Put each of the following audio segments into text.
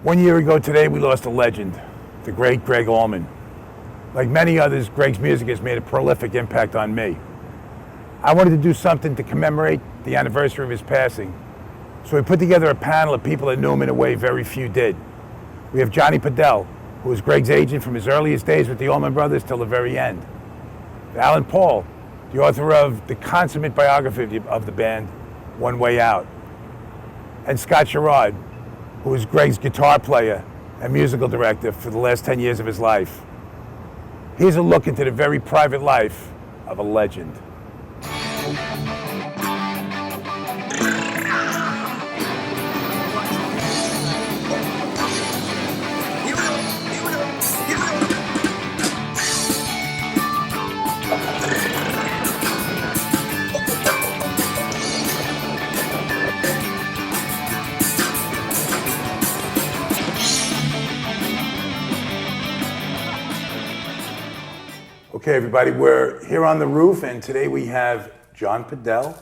1 year ago today, we lost a legend, the great Gregg Allman. Like many others, Gregg's music has made a prolific impact on me. I wanted to do something to commemorate the anniversary of his passing, so we put together a panel of people that knew him in a way very few did. We have Johnny Podell, who was Gregg's agent from his earliest days with the Allman Brothers till the very end. Alan Paul, the author of the consummate biography of the band, One Way Out. And Scott Sherrod, who was Gregg's guitar player and musical director for the last 10 years of his life. Here's a look into the very private life of a legend. Okay, everybody, we're here on the roof, and today we have John Podell,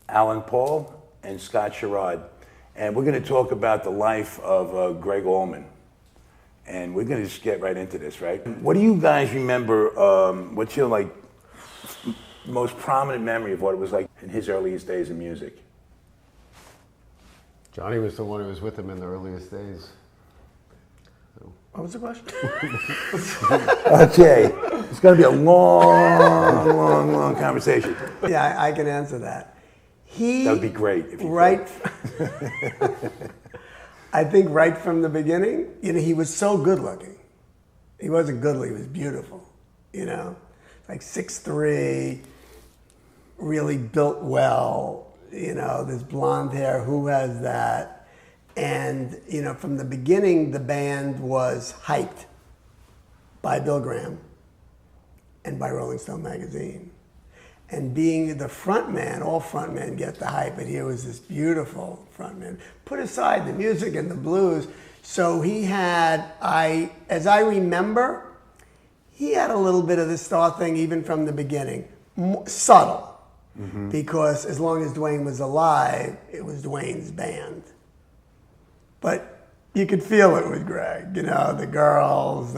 Alan Paul, and Scott Sherrod. And we're going to talk about the life of Gregg Allman. And we're going to just get right into this, right? What do you guys remember, what's your, most prominent memory of what it was like in his earliest days of music? Johnny was the one who was with him in the earliest days. What was the question? Okay, it's going to be a long conversation. Yeah, I can answer that. That would be great if you right. I think right from the beginning, he was so good looking. He wasn't goodly, he was beautiful, like 6'3", really built well, this blonde hair, who has that? And, from the beginning, the band was hyped by Bill Graham and by Rolling Stone magazine. And being the front man, all front men get the hype, but here was this beautiful front man. Put aside the music and the blues. So he had, as I remember, he had a little bit of the star thing even from the beginning. Subtle. Mm-hmm. Because as long as Duane was alive, it was Duane's band. But you could feel it with Gregg, the girls,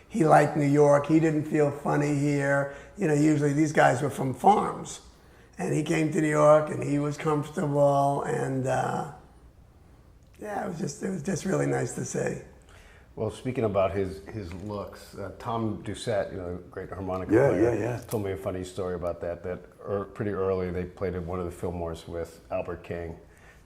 he liked New York. He didn't feel funny here. Usually these guys were from farms. And he came to New York and he was comfortable. And it was just really nice to see. Well, speaking about his looks, Tom Dowd, great harmonica player, told me a funny story about that pretty early they played at one of the Fillmores with Albert King.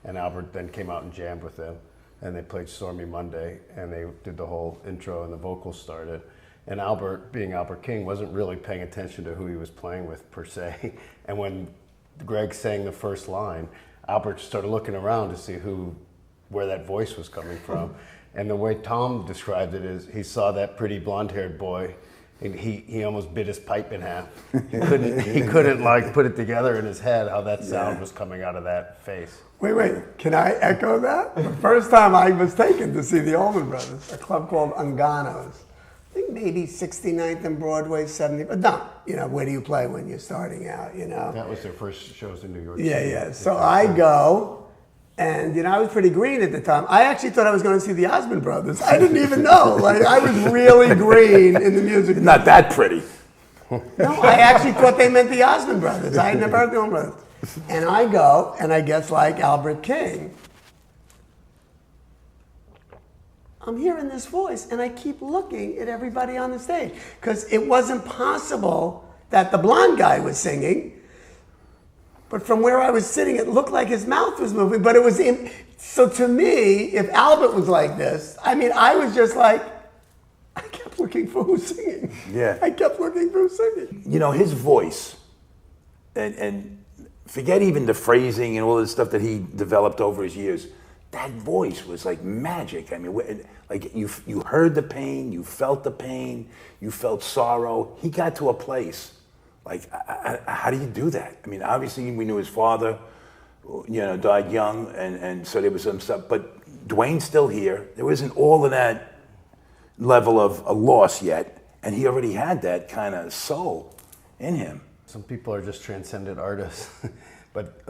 And Albert then came out and jammed with them, and they played Stormy Monday, and they did the whole intro and the vocals started. And Albert, being Albert King, wasn't really paying attention to who he was playing with per se. And when Gregg sang the first line, Albert started looking around to see where that voice was coming from. And the way Tom described it is he saw that pretty blonde-haired boy, and he almost bit his pipe in half. He couldn't put it together in his head how that sound was coming out of that face. Wait, can I echo that? The first time I was taken to see the Allman Brothers, a club called Ungano's. I think maybe 69th and Broadway, 70th, but no, where do you play when you're starting out, That was their first shows in New York. Yeah. So I go, and I was pretty green at the time. I actually thought I was going to see the Osmond Brothers. I didn't even know. I was really green in the music. Not that pretty. No, I actually thought they meant the Osmond Brothers. I had never heard the Allman Brothers. And I go, and I guess like Albert King, I'm hearing this voice, and I keep looking at everybody on the stage. Because it wasn't possible that the blonde guy was singing. But from where I was sitting, it looked like his mouth was moving, but it was so to me, if Albert was like this, I was just like, I kept looking for who's singing. Yeah. I kept looking for who's singing. His voice, and forget even the phrasing and all the stuff that he developed over his years, that voice was like magic. You heard the pain, you felt the pain, you felt sorrow. He got to a place. How do you do that? Obviously we knew his father, died young, and so there was some stuff, but Duane's still here. There isn't all of that level of a loss yet, and he already had that kind of soul in him. Some people are just transcendent artists, but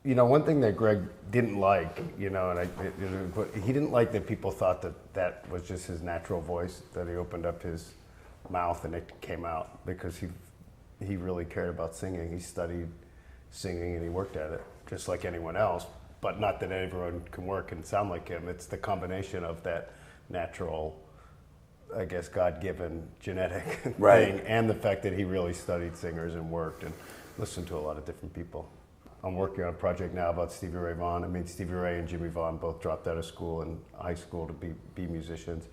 one thing that Gregg didn't like, he didn't like that people thought that was just his natural voice, that he opened up his mouth and it came out, because he really cared about singing. He studied singing and he worked at it just like anyone else, but not that everyone can work and sound like him. It's the combination of that natural, I guess, God-given genetic thing, and the fact that he really studied singers and worked and listened to a lot of different people. I'm working on a project now about Stevie Ray Vaughan. I mean, Stevie Ray and Jimmy Vaughan both dropped out of school and high school to be musicians.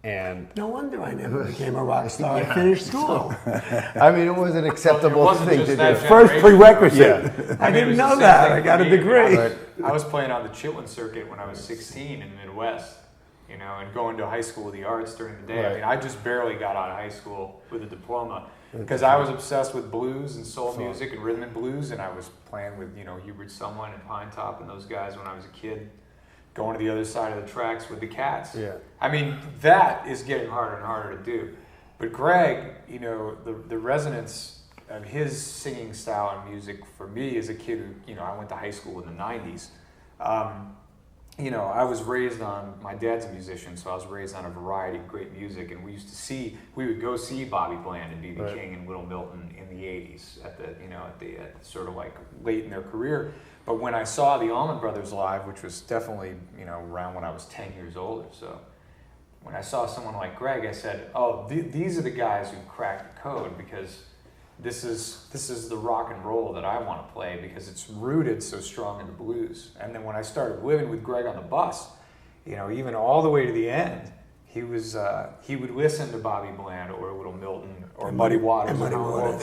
And no wonder I never became a rock star. I finished school. I mean, it was an acceptable thing to do. First prerequisite. Yeah. I didn't know that. I got a degree. I was playing on the Chitlin circuit when I was 16 in the Midwest, and going to high school of the arts during the day. Right. I mean, I just barely got out of high school with a diploma because I was obsessed with blues and soul music and rhythm and blues, and I was playing with, Hubert Sumlin and Pine Top and those guys when I was a kid, going to the other side of the tracks with the Cats. Yeah. I mean, that is getting harder and harder to do. But Gregg, the resonance of his singing style and music for me as a kid who, I went to high school in the 90s. I was raised on, my dad's a musician, so I was raised on a variety of great music, and we would go see Bobby Bland and B.B. King and Little Milton in the 80s at sort of like late in their career. But when I saw the Allman Brothers live, which was definitely, around when I was 10 years old or so, when I saw someone like Gregg, I said, oh, these are the guys who cracked the code, because this is the rock and roll that I want to play, because it's rooted so strong in the blues. And then when I started living with Gregg on the bus, even all the way to the end, he would listen to Bobby Bland or Little Milton or Muddy Waters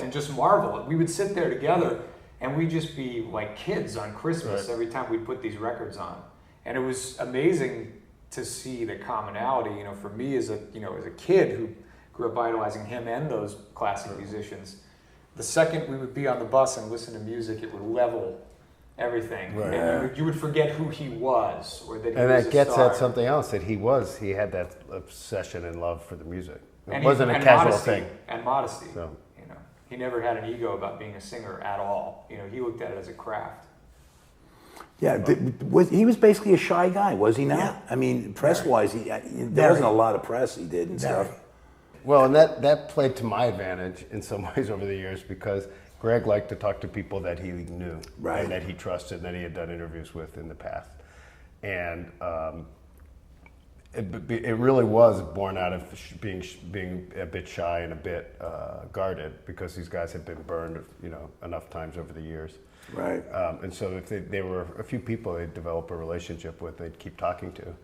and just marvel. We would sit there together and we'd just be like kids on Christmas every time we'd put these records on. And it was amazing to see the commonality, for me as a kid who grew up idolizing him and those classic musicians. The second we would be on the bus and listen to music, it would level everything. Right. And you would forget who he was, or that he was a star. And that gets at something else, that he had that obsession and love for the music. It wasn't a casual thing. And modesty. So. He never had an ego about being a singer at all. He looked at it as a craft. Yeah, he was basically a shy guy, was he not? Yeah. I mean, press-wise, there wasn't a lot of press he did and stuff. Well, and that played to my advantage in some ways over the years, because Gregg liked to talk to people that he knew, and that he trusted, and that he had done interviews with in the past. And it really was born out of being a bit shy and a bit guarded, because these guys had been burned, enough times over the years. Right. And so if they were a few people they'd develop a relationship with, they'd keep talking to.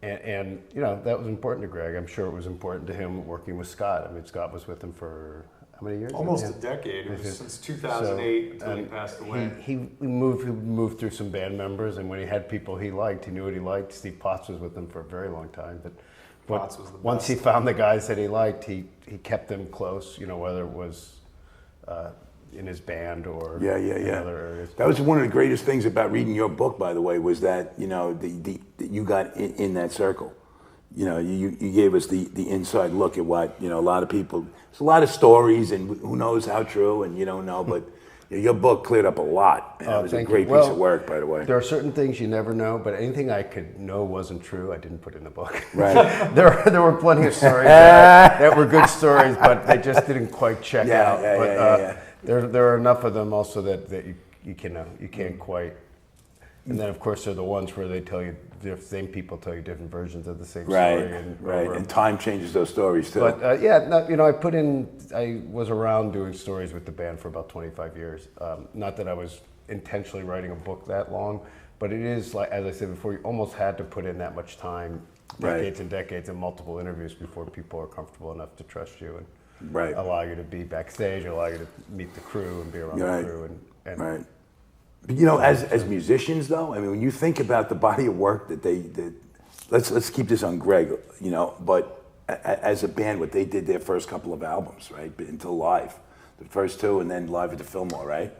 And that was important to Gregg. I'm sure it was important to him working with Scott. I mean, Scott was with him for how many years? Almost a decade. It was since 2008 until he passed away. He moved through some band members, and when he had people he liked, he knew what he liked. Steve Potts was with him for a very long time. But Potts was the best. Once he found the guys that he liked, he kept them close, whether it was in his band or in other areas. That was one of the greatest things about reading your book, by the way, was that you got in that circle. You gave us the inside look at what a lot of people. There's a lot of stories, and who knows how true, and you don't know. But your book cleared up a lot. It was a great piece of work, by the way. There are certain things you never know, but anything I could know wasn't true, I didn't put in the book. Right. there were plenty of stories that were good stories, but they just didn't quite check out. There are enough of them also that you can't quite. And then of course there are the ones where they tell you the same people tell you different versions of the same story. And time changes those stories too. But I was around doing stories with the band for about 25 years. Not that I was intentionally writing a book that long, but it is, like as I said before, you almost had to put in that much time, decades and decades, and multiple interviews before people are comfortable enough to trust you and allow you to be backstage, allow you to meet the crew and be around the crew. And as musicians, though, I mean, when you think about the body of work that they did, let's keep this on Gregg, but as a band, what they did their first couple of albums, right, until live, the first two, and then live at the Fillmore, right,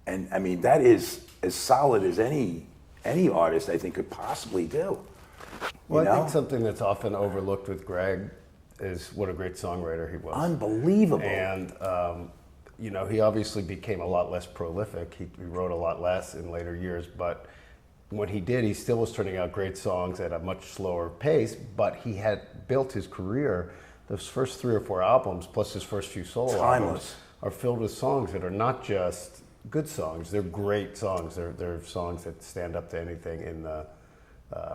and I mean that is as solid as any artist I think could possibly do. Well, I think something that's often overlooked with Gregg is what a great songwriter he was. Unbelievable. And you know, he obviously became a lot less prolific. He wrote a lot less in later years, but when he did, he still was turning out great songs at a much slower pace, but he had built his career. Those first 3 or 4 albums, plus his first few solo albums, are filled with songs that are not just good songs, they're great songs. They're songs that stand up to anything in the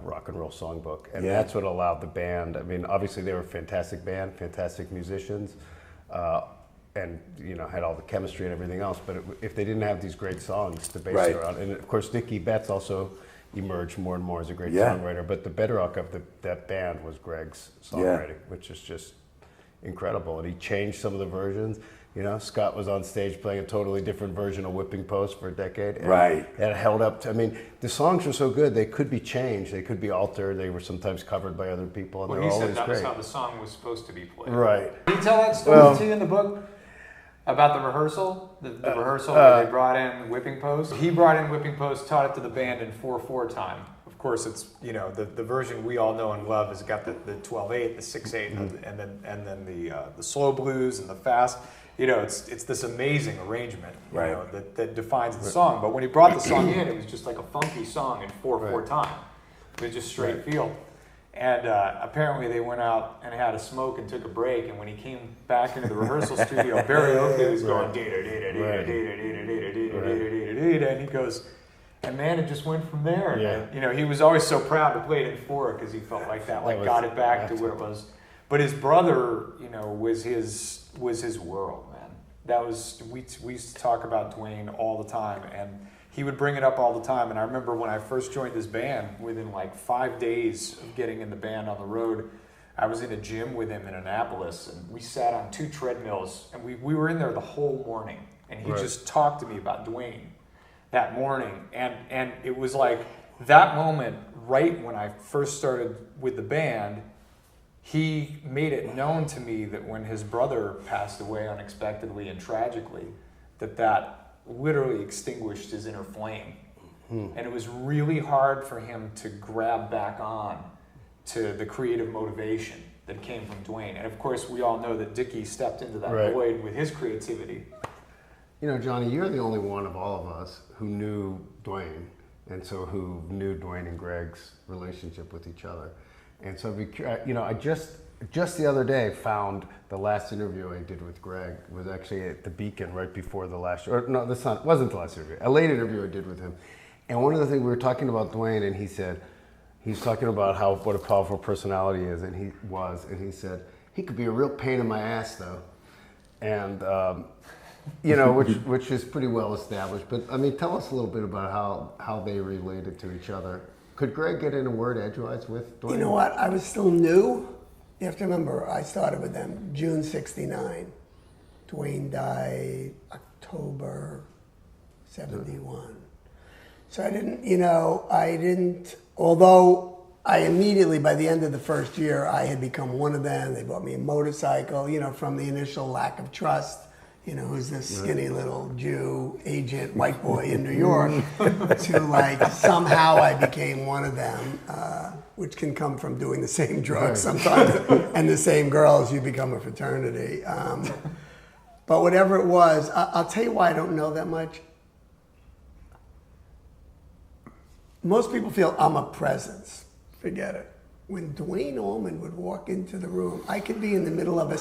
rock and roll songbook. And that's what allowed the band, I mean, obviously they were a fantastic band, fantastic musicians, and you know, had all the chemistry and everything else, but if they didn't have these great songs to base it around, and of course Dickie Betts also emerged more and more as a great songwriter, but the bedrock of that band was Gregg's songwriting, which is just incredible. And he changed some of the versions. You know, Scott was on stage playing a totally different version of Whipping Post for a decade. And it held up to, I mean, the songs were so good, they could be changed, they could be altered, they were sometimes covered by other people, and well, they were he always said that great. was how the song was supposed to be played. Right. Did he tell that story to you in the book? About the rehearsal? The rehearsal where they brought in Whipping Post? He brought in Whipping Post, taught it to the band in 4/4 time. Of course, it's, you know, the version we all know and love has got the 12/8, the 6/8, and then the slow blues and the fast. You know, it's this amazing arrangement, you know, that defines the song. But when he brought the song in, it was just like a funky song in 4/4 time. It was just straight feel. And apparently they went out and had a smoke and took a break. And when he came back into the rehearsal studio, Barry Oakley was going data data data data data data data data data, and he goes, and man, it just went from there. And, you know, he was always so proud to play it in 4 because he felt like that, like got it back to where it was. But his brother, you know, was his world, man. That was we used to talk about Duane all the time, and he would bring it up all the time. And I remember when I first joined this band, within like 5 days of getting in the band on the road, I was in a gym with him in Annapolis, and we sat on 2 treadmills, and we were in there the whole morning, and he just talked to me about Duane that morning. And it was like that moment, right when I first started with the band, he made it known to me that when his brother passed away unexpectedly and tragically, that literally extinguished his inner flame. And it was really hard for him to grab back on to the creative motivation that came from Duane. And of course, we all know that Dickie stepped into that void with his creativity. You know, Johnny, you're the only one of all of us who knew Duane, and so who knew Duane and Gregg's relationship with each other. And so, you know, I just the other day found the last interview I did with Gregg was actually at the Beacon right before the last, or no, wasn't the last interview, a late interview I did with him. And one of the things we were talking about Duane, and he said, he's talking about what a powerful personality is, and he said, he could be a real pain in my ass though. And, you know, which is pretty well established. But I mean, tell us a little bit about how they related to each other. Could Gregg get in a word edgewise with Duane? You know what? I was still new. You have to remember, I started with them June '69. Duane died October '71. So I didn't, although I immediately, by the end of the first year, I had become one of them. They bought me a motorcycle, you know, from the initial lack of trust. You know, who's this skinny little Jew agent, white boy in New York, to like somehow I became one of them, which can come from doing the same drugs sometimes and the same girls, you become a fraternity. But whatever it was, I'll tell you why I don't know that much. Most people feel I'm a presence. Forget it. When Duane Allman would walk into the room, I could be in the middle of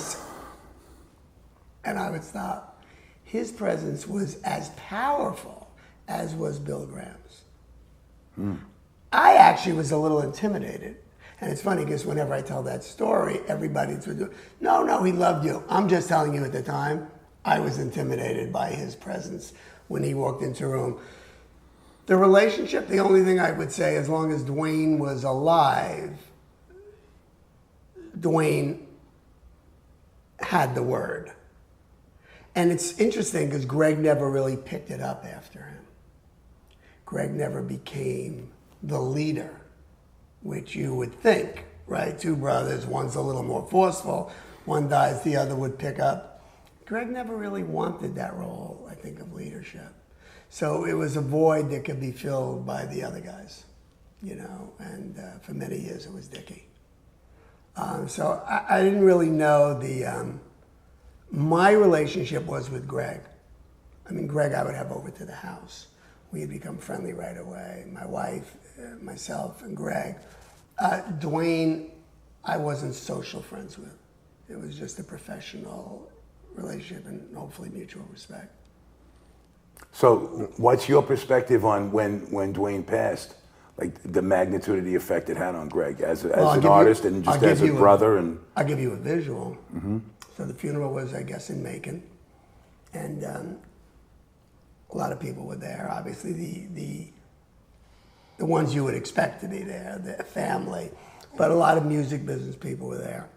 and I would stop. His presence was as powerful as was Bill Graham's. I actually was a little intimidated. And it's funny because whenever I tell that story, everybody's doing, no, he loved you. I'm just telling you at the time, I was intimidated by his presence when he walked into a room. The relationship, the only thing I would say, as long as Duane was alive, Duane had the word. And it's interesting because Gregg never really picked it up after him. Gregg never became the leader, which you would think, right? 2 brothers, one's a little more forceful, one dies, the other would pick up. Gregg never really wanted that role, I think, of leadership. So it was a void that could be filled by the other guys, you know, and for many years it was Dickie. So I didn't really know My relationship was with Gregg. I mean, Gregg I would have over to the house. We had become friendly right away. My wife, myself, and Gregg. Duane, I wasn't social friends with. It was just a professional relationship and hopefully mutual respect. So, what's your perspective on when Duane passed? Like the magnitude of the effect it had on Gregg as an artist and just as a brother? I'll give you a visual. Mm-hmm. So the funeral was, I guess, in Macon. And a lot of people were there. Obviously, the ones you would expect to be there, the family. But a lot of music business people were there.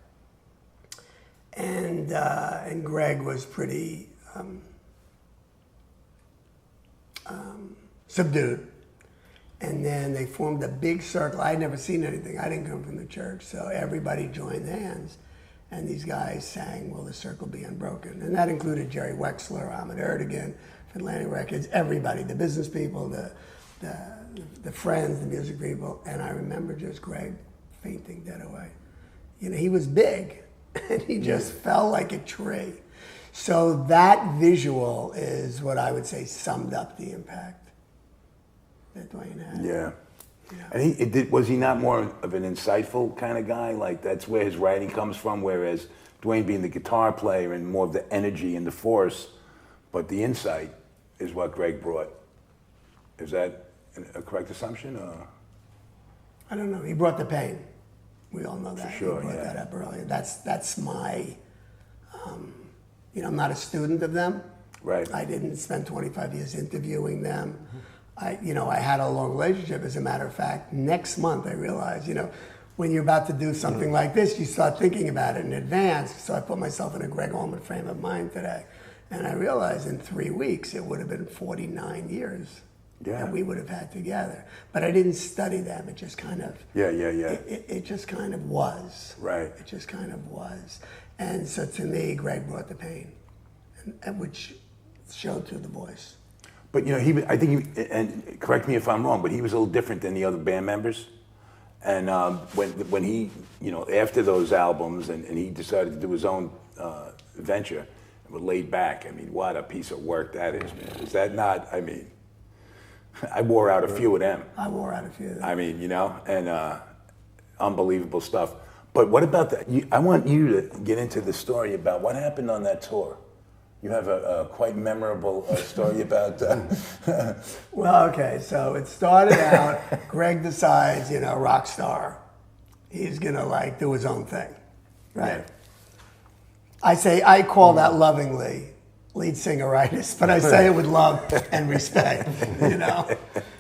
And Gregg was pretty subdued. And then they formed a big circle. I'd never seen anything. I didn't come from the church. So everybody joined hands. And these guys sang, "Will the Circle Be Unbroken?" And that included Jerry Wexler, Ahmet Ertegun, Atlantic Records, everybody, the business people, the friends, the music people. And I remember just Gregg fainting dead away. You know, he was big, and he just fell like a tree. So that visual is what I would say summed up the impact that Duane had. Yeah. And was he not more of an insightful kind of guy? Like that's where his writing comes from, whereas Duane being the guitar player and more of the energy and the force, but the insight is what Gregg brought. Is that a correct assumption? Or? I don't know. He brought the pain. We all know that. For sure, he brought that up earlier. That's my, I'm not a student of them. Right. I didn't spend 25 years interviewing them. I had a long relationship. As a matter of fact, next month I realized, when you're about to do something like this, you start thinking about it in advance. So I put myself in a Gregg Allman frame of mind today. And I realized in 3 weeks, it would have been 49 years that we would have had together. But I didn't study them. It just kind of... It just kind of was. Right. It just kind of was. And so to me, Gregg brought the pain, and which showed through the voice. But I think and correct me if I'm wrong, but he was a little different than the other band members. And when he, after those albums, and he decided to do his own venture, and was laid back. I mean, what a piece of work that is, man. Is that not? I mean, I wore out a few of them. I wore out a few of them. I mean, and unbelievable stuff. But what about that? I want you to get into the story about what happened on that tour. You have a quite memorable story about that. Well, okay, so it started out, Gregg decides, rock star. He's gonna do his own thing, right? Yeah. I call that lovingly lead singeritis, but I say it with love and respect,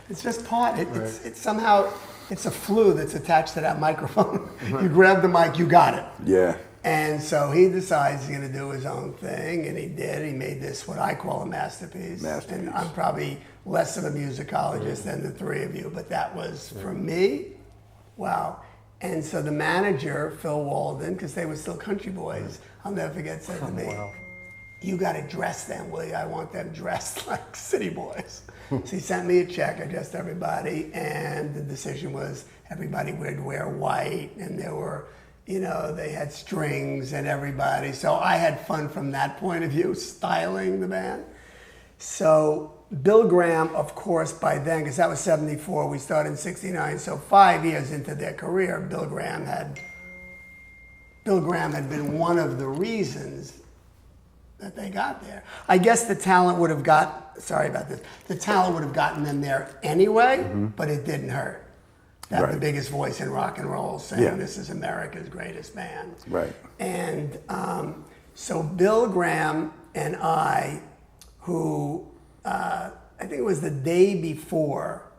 It's just part, it's somehow, it's a flu that's attached to that microphone. You grab the mic, you got it. Yeah. And so he decides he's going to do his own thing, and he did. He made this, what I call a masterpiece. And I'm probably less of a musicologist than the three of you, but that was, for me, wow. And so the manager, Phil Walden, because they were still country boys, I'll never forget, said to me, "You got to dress them, will you? I want them dressed like city boys." So he sent me a check. I dressed everybody, and the decision was everybody would wear white, and there were... they had strings and everybody. So I had fun from that point of view, styling the band. So Bill Graham, of course, by then, because that was 74, we started in 69. So 5 years into their career, Bill Graham had been one of the reasons that they got there. I guess the talent would have gotten them there anyway, but it didn't hurt. Have the biggest voice in rock and roll, saying this is America's greatest band. Right. And so Bill Graham and I, who I think it was the day before.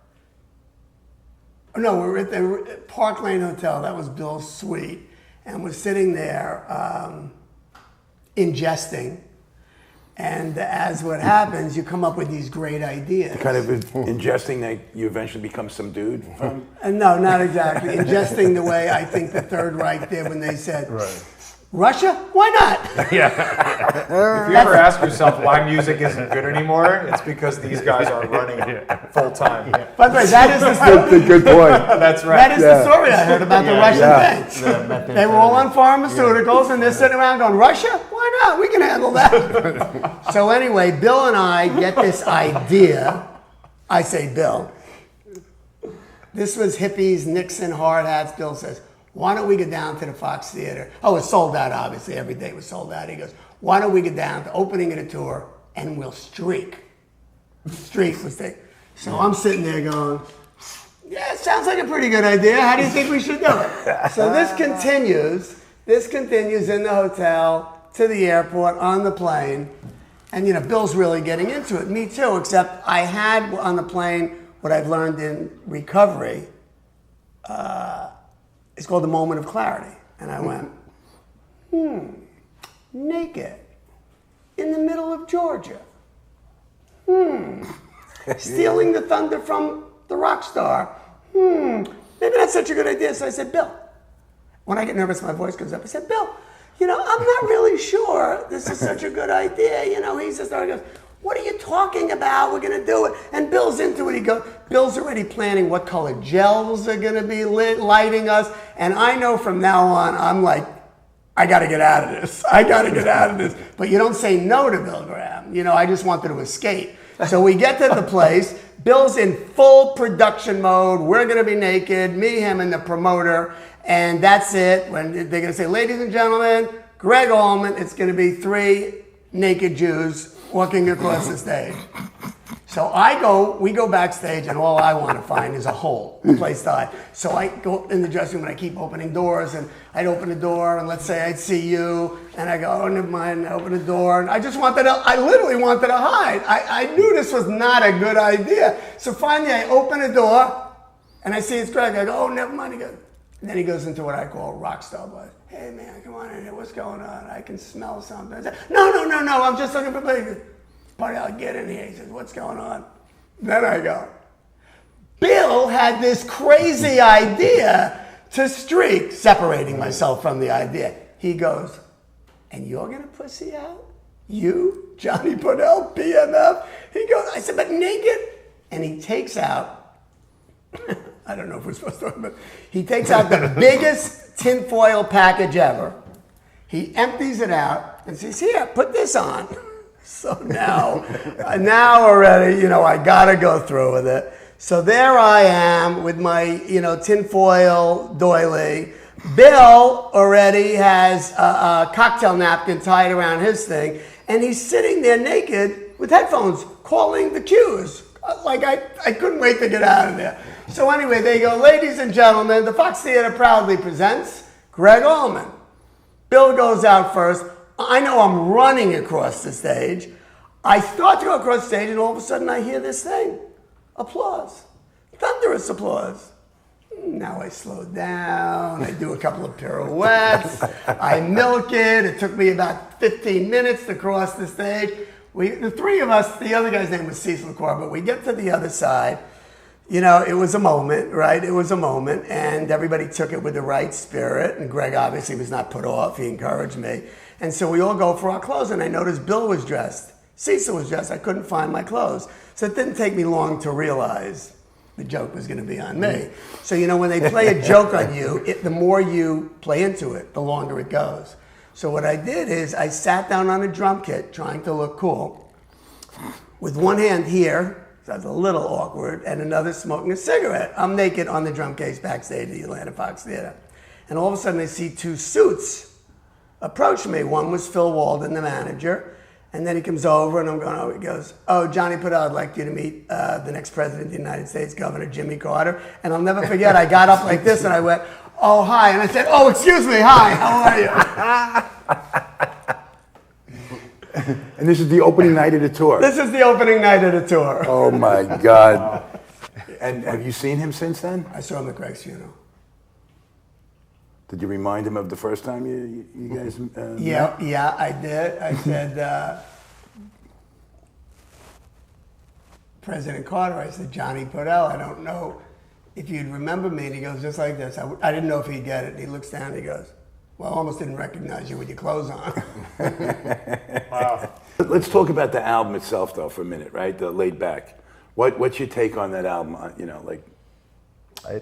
No, we were at the Park Lane Hotel. That was Bill's suite, and we're sitting there ingesting. And as what happens, you come up with these great ideas. Kind of ingesting that you eventually become some dude from? No, not exactly. Ingesting the way I think the Third Reich did when they said, Russia? Why not? If you ever ask yourself why music isn't good anymore, it's because these guys are running full time. By the way, that is the story. Good point. That's right. That is the story I heard about the Russian thing. They were all on pharmaceuticals, and they're sitting around going, Russia? Why not? We can handle that. So anyway, Bill and I get this idea. I say, Bill, this was hippies, Nixon, hard hats. Bill says, why don't we go down to the Fox Theater? Oh, it's sold out, obviously. Every day was sold out. He goes, why don't we go down to opening of the tour and we'll streak? Streak was the... So I'm sitting there going, yeah, it sounds like a pretty good idea. How do you think we should do it? So this continues. This continues in the hotel, to the airport, on the plane. And, you know, Bill's really getting into it. Me too, except I had on the plane what I've learned in recovery. It's called the moment of clarity. And I went, naked in the middle of Georgia. Stealing the thunder from the rock star. Maybe that's such a good idea. So I said, Bill, when I get nervous, my voice goes up. I said, Bill, you know, I'm not really sure this is such a good idea. You know, he just started, goes, what are you talking about? We're going to do it. And Bill's into it. He goes, Bill's already planning what color gels are going to be lighting us. And I know from now on, I'm like, I got to get out of this. I got to get out of this. But you don't say no to Bill Graham. You know, I just wanted to escape. So we get to the place. Bill's in full production mode. We're going to be naked, me, him, and the promoter. And that's it. When they're going to say, ladies and gentlemen, Gregg Allman, it's going to be 3 naked Jews walking across the stage. So we go backstage, and all I want to find is a hole, a place to hide. So I go in the dressing room, and I keep opening doors, and I'd open a door, and let's say I'd see you, and I go, oh, never mind, I open the door, and I literally wanted to hide. I knew this was not a good idea. So finally, I open a door, and I see it's Gregg. I go, oh, never mind. And then he goes into what I call rock star voice. Hey, man, come on in here. What's going on? I can smell something. I said, no. I'm just looking for places. Party, I'll get in here. He says, what's going on? Then I go. Bill had this crazy idea to streak, separating myself from the idea. He goes, and you're going to pussy out? You, Johnny Purnell, BMF? He goes, I said, but naked? And he takes out, I don't know if we're supposed to talk about, he takes out the biggest tinfoil package ever. He empties it out and says, here, put this on. So now already, you know, I got to go through with it. So there I am with my, you know, tinfoil doily. Bill already has a cocktail napkin tied around his thing, and he's sitting there naked with headphones calling the cues. Like I couldn't wait to get out of there. So anyway, they go, ladies and gentlemen, the Fox Theater proudly presents Gregg Allman. Bill goes out first. I know I'm running across the stage. I start to go across the stage, and all of a sudden I hear this thing. Applause. Thunderous applause. Now I slow down. I do a couple of pirouettes. I milk it. It took me about 15 minutes to cross the stage. The 3 of us, the other guy's name was Cecil Corbett, we get to the other side. You know, it was a moment, right? It was a moment, and everybody took it with the right spirit, and Gregg obviously was not put off. He encouraged me. And so we all go for our clothes, and I noticed Bill was dressed. Cecil was dressed. I couldn't find my clothes. So it didn't take me long to realize the joke was going to be on me. So, you know, when they play a joke on you, the more you play into it, the longer it goes. So what I did is I sat down on a drum kit trying to look cool with one hand here, so that's a little awkward, and another smoking a cigarette. I'm naked on the drum case backstage at the Atlanta Fox Theater. And all of a sudden I see 2 suits approach me. One was Phil Walden, the manager, and then he comes over and I'm going, oh, he goes, oh, Johnny Purnell, I'd like you to meet the next president of the United States, Governor Jimmy Carter. And I'll never forget, I got up like this and I went, oh, hi. And I said, oh, excuse me, hi, how are you? And this is the opening night of the tour. This is the opening night of the tour. Oh my God. And have you seen him since then? I saw him at Gregg's funeral. Did you remind him of the first time you guys met? Yeah, I did. I said, President Carter, I said, Johnny Purnell, I don't know if you'd remember me. And he goes, just like this. I didn't know if he'd get it. And he looks down and he goes, Well, I almost didn't recognize you with your clothes on. Wow. Let's talk about the album itself, though, for a minute, right? The Laid Back. What's your take on that album? You know, like. I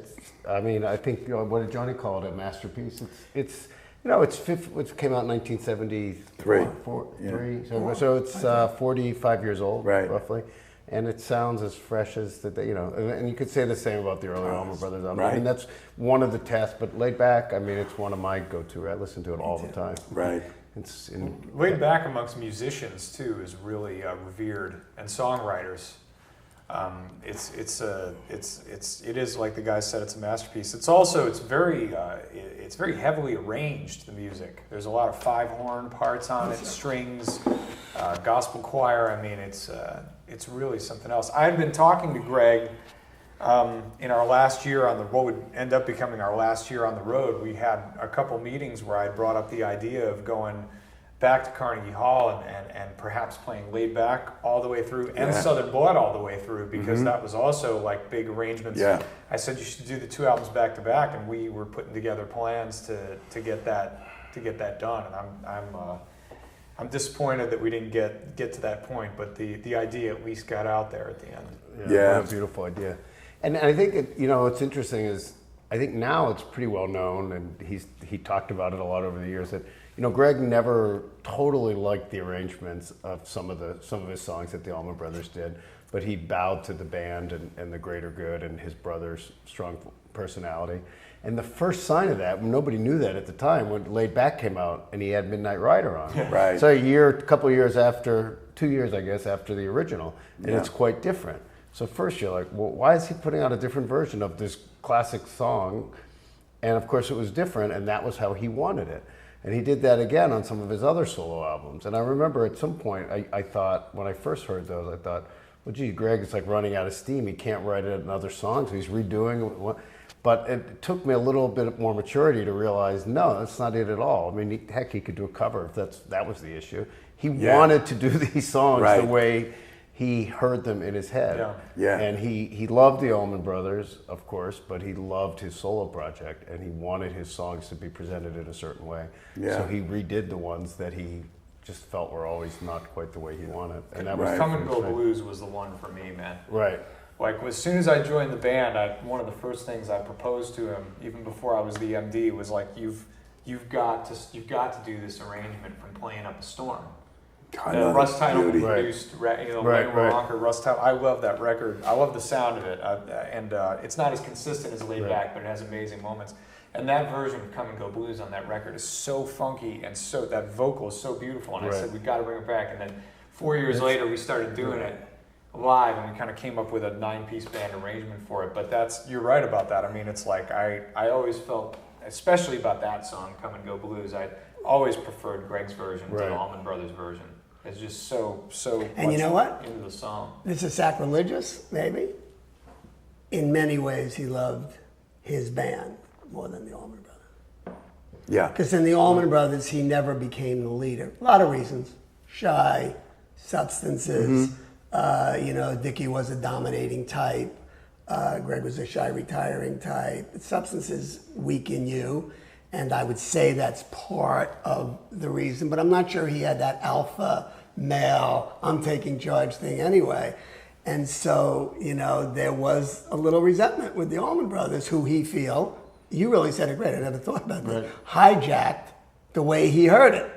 think what did Johnny call it? A masterpiece. It's it came out in 1973. So it's 45 years old, roughly. And it sounds as fresh as that. And you could say the same about the early Allman Brothers album. Right. I mean, that's one of the tests. But Laid Back, I mean, it's one of my go-to. I listen to it all the time. Right. Laid Back amongst musicians too is really revered, and songwriters. It is like the guy said, it's a masterpiece. It's very heavily arranged, the music. There's a lot of 5-horn parts on it, strings, gospel choir. I mean, it's really something else. I had been talking to Gregg in our last year on what would end up becoming our last year on the road. We had a couple meetings where I brought up the idea of going back to Carnegie Hall and perhaps playing Laid Back all the way through and Southern Blood all the way through, because that was also like big arrangements. Yeah. I said you should do the 2 albums back to back, and we were putting together plans to get that done. And I'm disappointed that we didn't get to that point, but the idea at least got out there at the end. Yeah, what a beautiful idea. And I think what's interesting is I think now it's pretty well known, and he talked about it a lot over the years, that Gregg never totally liked the arrangements of some of his songs that the Allman Brothers did, but he bowed to the band and the greater good and his brother's strong personality. And the first sign of that, nobody knew that at the time, when Laid Back came out and he had Midnight Rider on. Right. So a couple of years after, 2 years I guess, after the original, and it's quite different. So first you're like, well, why is he putting out a different version of this classic song? And of course it was different, and that was how he wanted it. And he did that again on some of his other solo albums. And I remember at some point, I thought, when I first heard those, I thought, well, gee, Gregg is like running out of steam. He can't write another song, so he's redoing. But it took me a little bit more maturity to realize, no, that's not it at all. I mean, heck, he could do a cover if that was the issue. He wanted to do these songs the way he heard them in his head. Yeah. And he loved the Allman Brothers, of course, but he loved his solo project, and he wanted his songs to be presented in a certain way. Yeah. So he redid the ones that he just felt were always not quite the way he wanted. And that was Come and Go Blues was the one for me, man. Right. Like, as soon as I joined the band, one of the first things I proposed to him, even before I was the MD, was like, you've got to do this arrangement from Playing Up a Storm. Russ Title produced, Russ Title. I love that record. I love the sound of it, and it's not as consistent as Laid Back, but it has amazing moments. And that version of Come and Go Blues on that record is so funky, and so that vocal is so beautiful. And I said, we've got to bring it back. And then 4 years later, we started doing it live, and we kind of came up with a 9-piece band arrangement for it. But you're right about that. I mean, it's like I always felt, especially about that song, Come and Go Blues, I always preferred Gregg's version to the Allman Brothers version. It's just so. And you know what? Into the song. This is sacrilegious, maybe. In many ways, he loved his band more than the Allman Brothers. Yeah. Because in the Allman Brothers, he never became the leader. A lot of reasons: shy, substances. Dickie was a dominating type. Gregg was a shy, retiring type. Substances weaken you. And I would say that's part of the reason, but I'm not sure he had that alpha male, I'm taking charge thing anyway. And so, there was a little resentment with the Allman Brothers, who you really said it great, I never thought about that, hijacked the way he heard it.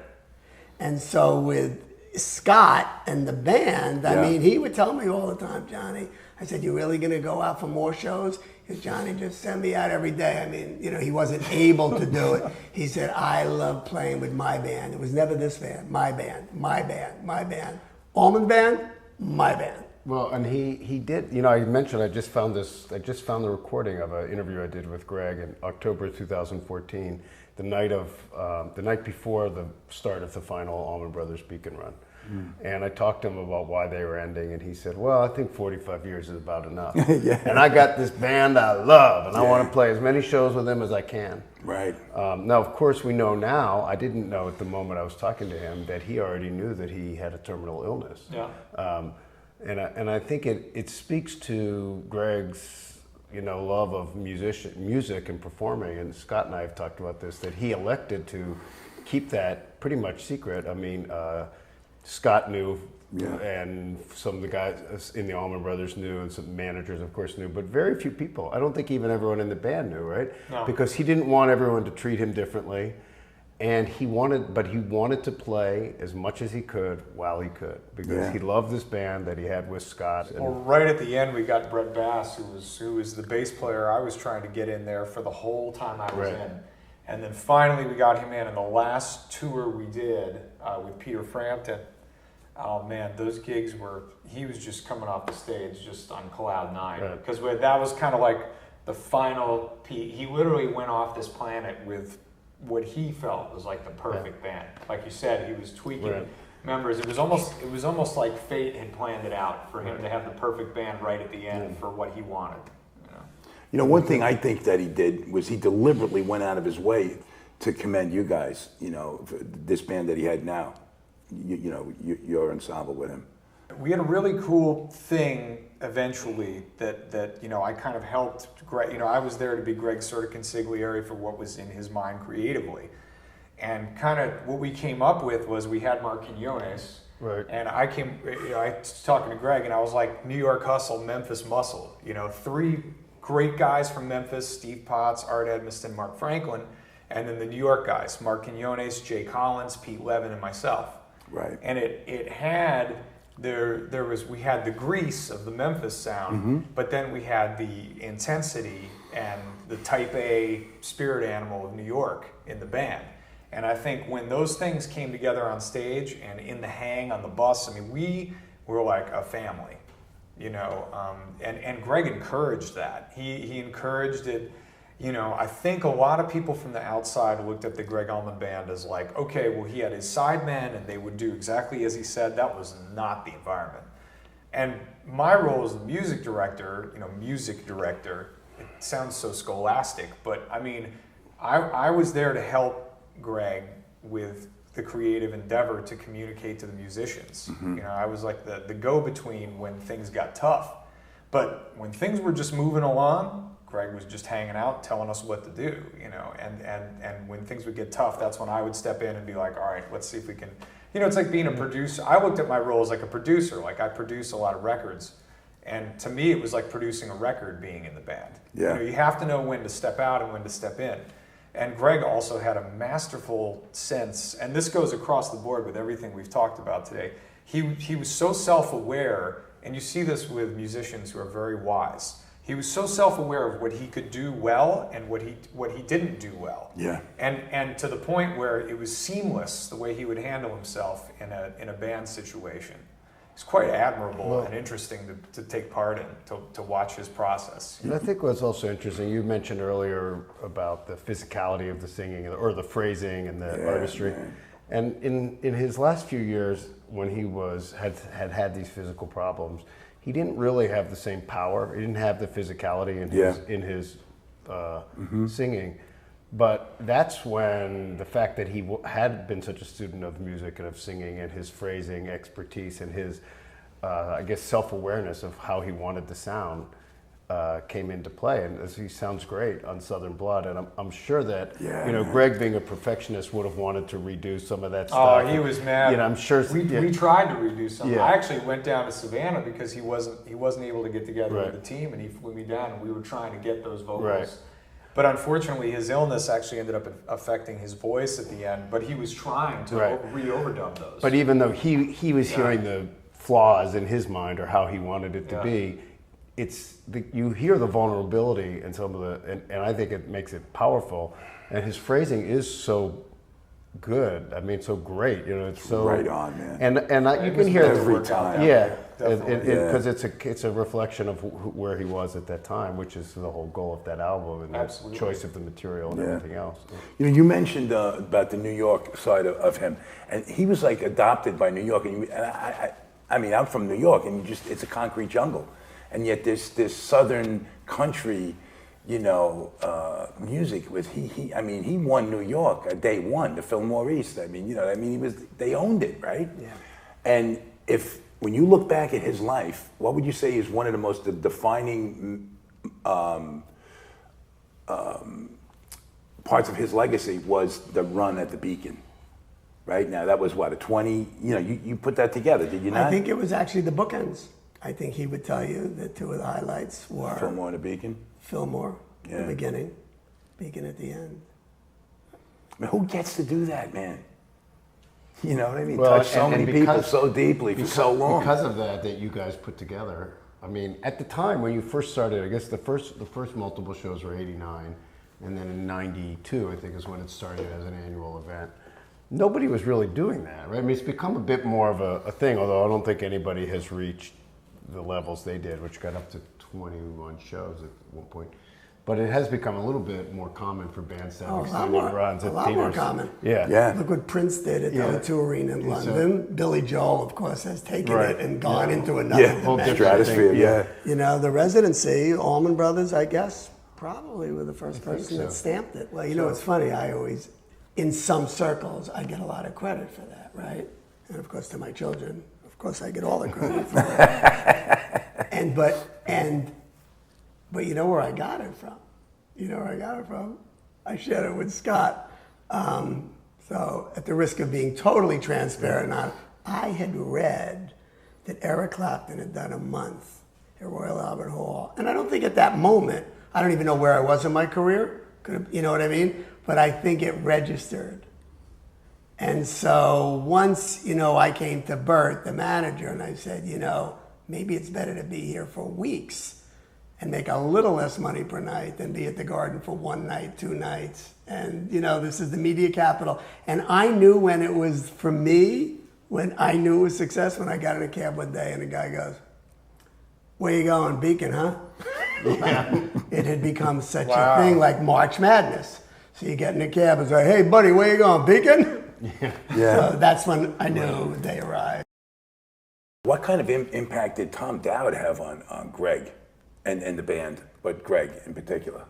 And so with Scott and the band, I mean, he would tell me all the time, Johnny, I said, you really going to go out for more shows? Because Johnny, just send me out every day. I mean, he wasn't able to do it. He said, I love playing with my band. It was never this band, my band, my band, my band. Allman band, my band. Well, and he did, I mentioned I just found the recording of an interview I did with Gregg in October 2014, the night before the start of the final Allman Brothers Beacon run. And I talked to him about why they were ending, and he said, well, I think 45 years is about enough. And I got this band I love, and I want to play as many shows with them as I can. Right. Now, of course, we know now, I didn't know at the moment I was talking to him, that he already knew that he had a terminal illness. Yeah. And I think it speaks to Gregg's love of music and performing. And Scott and I have talked about this, that he elected to keep that pretty much secret. I mean, Scott knew, and some of the guys in the Allman Brothers knew, and some managers, of course, knew, but very few people. I don't think even everyone in the band knew, right? No. Because he didn't want everyone to treat him differently. And he wanted to play as much as he could while he could, because he loved this band that he had with Scott. And well, right at the end, we got Brett Bass, who was the bass player I was trying to get in there for the whole time I was in. And then finally we got him in, and the last tour we did with Peter Frampton, oh man, those gigs he was just coming off the stage just on cloud nine. Because that was kind of like the final peak. He literally went off this planet with what he felt was like the perfect band. Like you said, he was tweaking members. It was almost like fate had planned it out for him to have the perfect band right at the end for what he wanted. You know, one thing I think that he did was he deliberately went out of his way to commend you guys, for this band that he had now, your ensemble with him. We had a really cool thing eventually that I kind of helped Gregg. I was there to be Gregg's sort of consigliere for what was in his mind creatively. And kind of what we came up with was we had Mark Quinones. Right. And I was talking to Gregg, and I was like, New York hustle, Memphis muscle. 3 great guys from Memphis: Steve Potts, Art Edmiston, Mark Franklin, and then the New York guys: Mark Quinones, Jay Collins, Pete Levin, and myself. Right. And it had we had the grease of the Memphis sound, but then we had the intensity and the type A spirit animal of New York in the band. And I think when those things came together on stage and in the hang on the bus, I mean, we were like a family, and Gregg encouraged that. He encouraged it. I think a lot of people from the outside looked at the Gregg Allman band as like, okay, well, he had his sidemen and they would do exactly as he said. That was not the environment. And my role as the music director, it sounds so scholastic, but I mean, I was there to help Gregg with the creative endeavor to communicate to the musicians. I was like the go-between when things got tough. But when things were just moving along, Gregg was just hanging out, telling us what to do, and when things would get tough, that's when I would step in and be like, all right, let's see if we can, it's like being a producer. I looked at my role as like a producer, like I produce a lot of records, and to me it was like producing a record being in the band. Yeah. You have to know when to step out and when to step in. And Gregg also had a masterful sense, and this goes across the board with everything we've talked about today. He was so self-aware, and you see this with musicians who are very wise. He was so self-aware of what he could do well and what he didn't do well. Yeah. And to the point where it was seamless the way he would handle himself in a band situation. It's quite admirable and interesting to take part in, to watch his process. And I think what's also interesting, you mentioned earlier about the physicality of the singing or the phrasing and the artistry. Yeah. And in his last few years, when he had these physical problems, he didn't really have the same power. He didn't have the physicality in his singing. But that's when the fact that he had been such a student of music and of singing, and his phrasing expertise and his, self-awareness of how he wanted to sound came into play. And he sounds great on Southern Blood. And I'm sure that, Gregg, being a perfectionist, would have wanted to redo some of that stuff. Oh, he was mad. I'm sure. We tried to redo some. Yeah. I actually went down to Savannah because he wasn't able to get together with the team, and he flew me down, and we were trying to get those vocals. Right. But unfortunately, his illness actually ended up affecting his voice at the end. But he was trying to re-overdub those. But even though he was hearing the flaws in his mind or how he wanted it to be, you hear the vulnerability in some of the, and I think it makes it powerful. And his phrasing is so good. I mean, so great. It's so right on, man. And you can hear every time. because it's a reflection of where he was at that time, which is the whole goal of that album and the choice of the material and everything else. You mentioned about the New York side of him, and he was like adopted by New York. And I mean, I'm from New York, and it's a concrete jungle, and yet this Southern country, music was he won New York day one, the Fillmore East. They owned it, right? Yeah. And when you look back at his life, what would you say is one of the most defining parts of his legacy was the run at the Beacon. Right now, that was what, a 20, you put that together, did you not? I think it was actually the bookends. I think he would tell you that two of the highlights were Fillmore and the Beacon? Fillmore at the beginning, Beacon at the end. I mean, who gets to do that, man? You know what I mean? Well, Touch so many people so deeply for so long. Because of that you guys put together. I mean, at the time when you first started, I guess the first multiple shows were '89, and then in '92, I think, is when it started as an annual event. Nobody was really doing that, right? I mean, it's become a bit more of a thing, although I don't think anybody has reached the levels they did, which got up to 21 shows at one point. But it has become a little bit more common for bands to have extended runs at theaters. A lot more common. Yeah. Look what Prince did at the O2 Arena in London. Billy Joel, of course, has taken it and gone into another dimension. Stratosphere, yeah. You know, the Residency, Allman Brothers, I guess, probably were the first person that stamped it. Well, you know, it's funny. I always, in some circles, I get a lot of credit for that, right? And of course, to my children, of course, I get all the credit for it. But you know where I got it from? You know where I got it from? I shared it with Scott. So at the risk of being totally transparent on it, I had read that Eric Clapton had done a month at Royal Albert Hall. And I don't think at that moment, I don't even know where I was in my career. You know what I mean? But I think it registered. And so once, I came to Bert, the manager, and I said, maybe it's better to be here for weeks and make a little less money per night than be at the Garden for one night, 2 nights. And, this is the media capital. And I knew when it was, for me, when I knew it was success, when I got in a cab one day and the guy goes, "Where you going, Beacon, huh?" Yeah. It had become such a thing like March Madness. So you get in a cab and say, "Hey, buddy, where you going, Beacon?" Yeah. So that's when I knew they arrived. What kind of impact did Tom Dowd have on Gregg and the band, but Gregg in particular?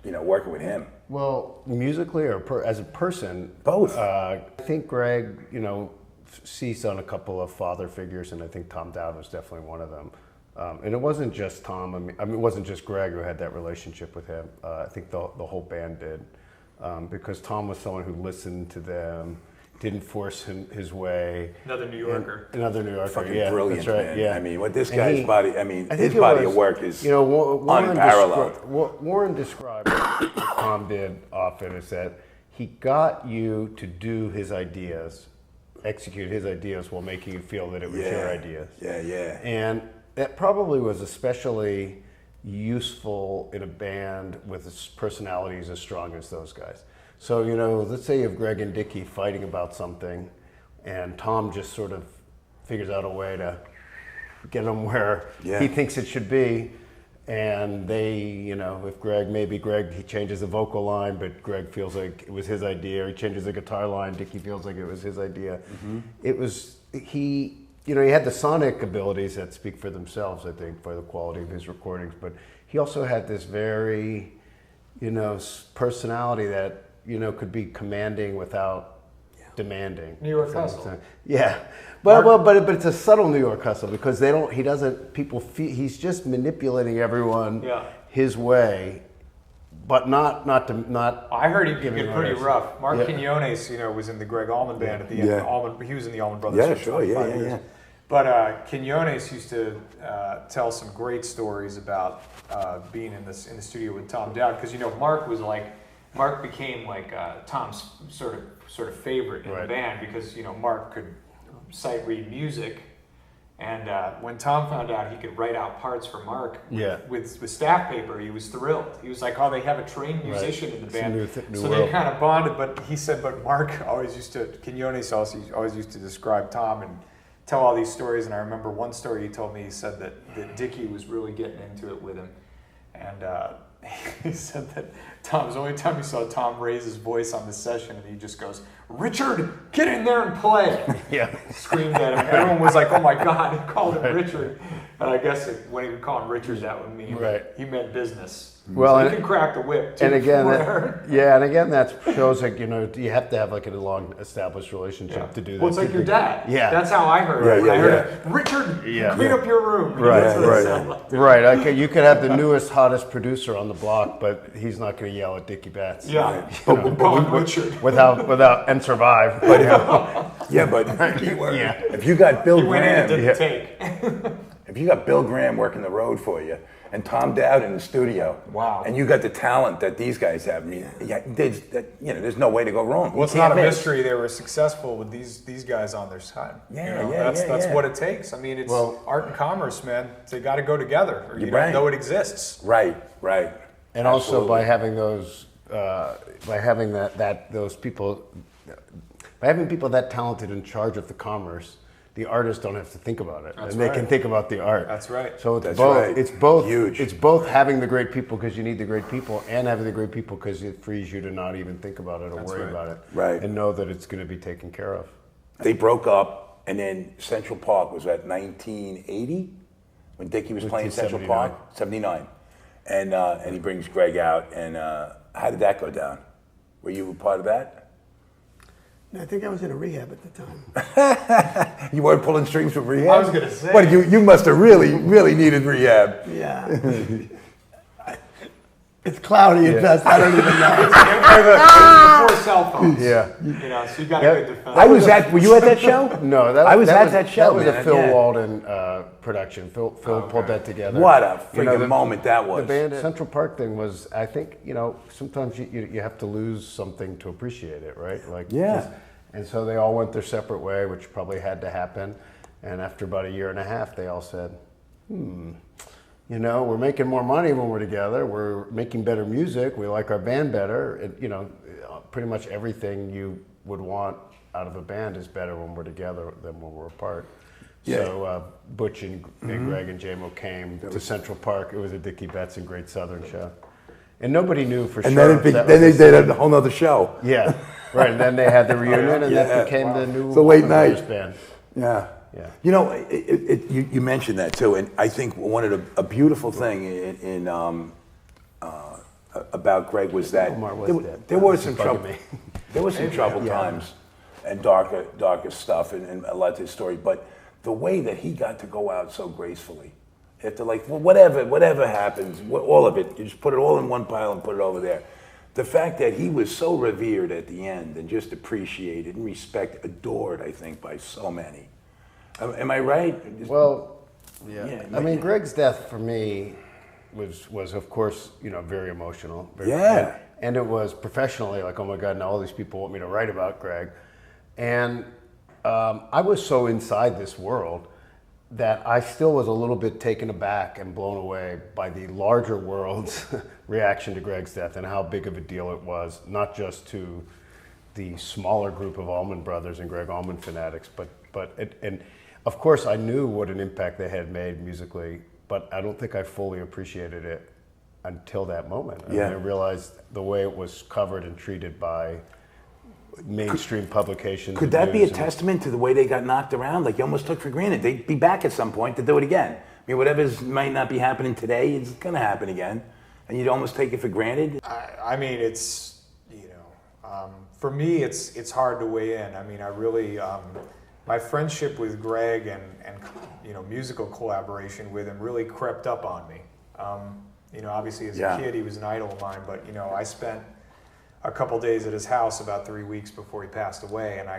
Working with him. Well, musically or as a person? Both. I think Gregg, seized on a couple of father figures, and I think Tom Dowd was definitely one of them. And it wasn't just Tom. I mean, it wasn't just Gregg who had that relationship with him. I think the whole band did, because Tom was someone who listened to them, didn't force his way. Another New Yorker. Fucking brilliant, that's right. man. Yeah. I mean, what this guy's body, his body of work is Warren unparalleled. Warren described what Tom did often is that he got you to do his ideas, execute his ideas while making you feel that it was your ideas. Yeah. And that probably was especially useful in a band with personalities as strong as those guys. So, let's say you have Gregg and Dickie fighting about something, and Tom just sort of figures out a way to get them where he thinks it should be. And they, if Gregg, he changes the vocal line, but Gregg feels like it was his idea, or he changes the guitar line, Dickie feels like it was his idea. Mm-hmm. It was, he had the sonic abilities that speak for themselves, I think, for the quality of his recordings, but he also had this very, personality that, could be commanding without demanding. New York hustle. Yeah. But it's a subtle New York hustle because people feel, he's just manipulating everyone his way, but not. I heard he could get pretty rough. Mark Quinones, was in the Gregg Allman band at the end. He was in the Allman Brothers for 25 years. But Quinones used to tell some great stories about being in the studio with Tom Dowd because Mark became like Tom's sort of favorite in the band because Mark could sight read music, and when Tom found out he could write out parts for Mark with staff paper, he was thrilled. He was like, "Oh, they have a trained musician in the band." New so world. they kind of bonded. But he said, Mark Quinones always used to describe Tom and tell all these stories. And I remember one story he told me. He said that Dickie was really getting into it with him, and he said that the only time he saw Tom raise his voice on the session, and he just goes, "Richard, get in there and play!" Yeah, screamed at him. Everyone was like, "Oh my God!" He called him Richard. And I guess when he would call him Richard, that would mean he meant business. Well, so he can crack the whip too. And again, that shows like you have to have like a long established relationship to do that. Well, it's like your dad. Yeah, that's how I heard it. I heard Richard, clean up your room. Right. Okay, you could have the newest, hottest producer on the block, but he's not going to yell at Dickie Betts. Yeah, but Richard without and survive. But if you got Bill Graham, if you got Bill Graham working the road for you, and Tom Dowd in the studio, and you got the talent that these guys have, I mean, there's no way to go wrong. Well, it's not a mystery they were successful with these guys on their side. That's what it takes. I mean, it's art and commerce, man. They got to go together, or you don't know it exists. Right. And also by having those, those people, by having people that talented in charge of the commerce, the artists don't have to think about it, they can think about the art. That's right. So it's both huge. It's both having the great people because you need the great people, and having the great people because it frees you to not even think about it or worry about it, and know that it's going to be taken care of. They broke up, and then Central Park was at 1980 when Dickie was playing Central Park, 79, and he brings Gregg out. And how did that go down? Were you a part of that? I think I was in a rehab at the time. You weren't pulling strings with rehab? I was going to say. But you must have really needed rehab. Yeah. It's cloudy at best. I don't even know. It was before cell phones. Yeah. So you got a good defense. Were you at that show? No, I was at that show. That was a Phil Walden production. Phil pulled that together. What a freaking moment that was. The band Central Park thing was, I think, sometimes you have to lose something to appreciate it, right? And so they all went their separate way, which probably had to happen. And after about a year and a half, they all said, we're making more money when we're together. We're making better music. We like our band better. Pretty much everything you would want out of a band is better when we're together than when we're apart. Yeah. So Butch and Gregg and J-Mo came to Central Park. It was a Dickie Betts and Great Southern show. And nobody knew for sure. And then they did a whole nother show. Yeah, right. And then they had the reunion, and that became the new late night band. Yeah. You mentioned that too, and I think a beautiful thing about Gregg was that there was some trouble. There was some troubled times and darker stuff, and a lot to his story. But the way that he got to go out so gracefully, after whatever happens, all of it, you just put it all in one pile and put it over there. The fact that he was so revered at the end and just appreciated and adored, I think, by so many. Am I right? Well, yeah. I mean, Gregg's death for me was of course, very emotional. And it was professionally like, oh my God, now all these people want me to write about Gregg. And I was so inside this world that I still was a little bit taken aback and blown away by the larger world's reaction to Gregg's death and how big of a deal it was, not just to the smaller group of Allman Brothers and Gregg Allman fanatics, and of course I knew what an impact they had made musically, but I don't think I fully appreciated it until that moment. I realized the way it was covered and treated by mainstream publications. Could that be a testament to the way they got knocked around? Like you almost took for granted they'd be back at some point to do it again. I mean, whatever might not be happening today, it's going to happen again, and you'd almost take it for granted. I mean, it's for me, it's hard to weigh in. I mean, I really my friendship with Gregg and musical collaboration with him really crept up on me. Obviously as a kid he was an idol of mine, but I spent a couple days at his house about 3 weeks before he passed away, and I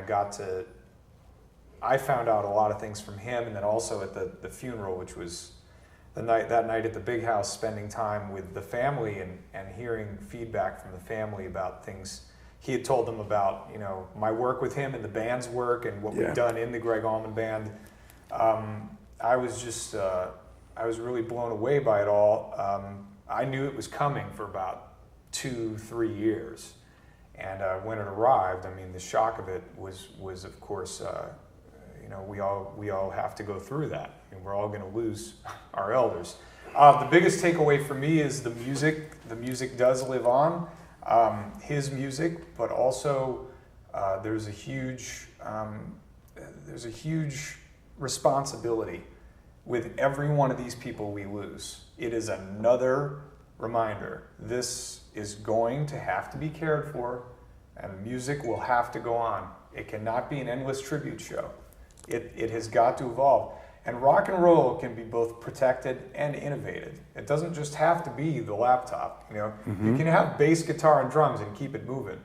found out a lot of things from him, and then also at the funeral, which was that night at the big house, spending time with the family and hearing feedback from the family about things he had told them about, my work with him and the band's work and what we've done in the Gregg Allman Band. I was really blown away by it all. I knew it was coming for about 2-3 years, and when it arrived, I mean, the shock of it was of course, we all have to go through that. I mean, we're all going to lose our elders. The biggest takeaway for me is the music. The music does live on, his music, but also there's a huge responsibility with every one of these people we lose, it is another reminder. This is going to have to be cared for, and music will have to go on. It cannot be an endless tribute show. It has got to evolve. And rock and roll can be both protected and innovated. It doesn't just have to be the laptop. You know, you can have bass guitar and drums and keep it moving.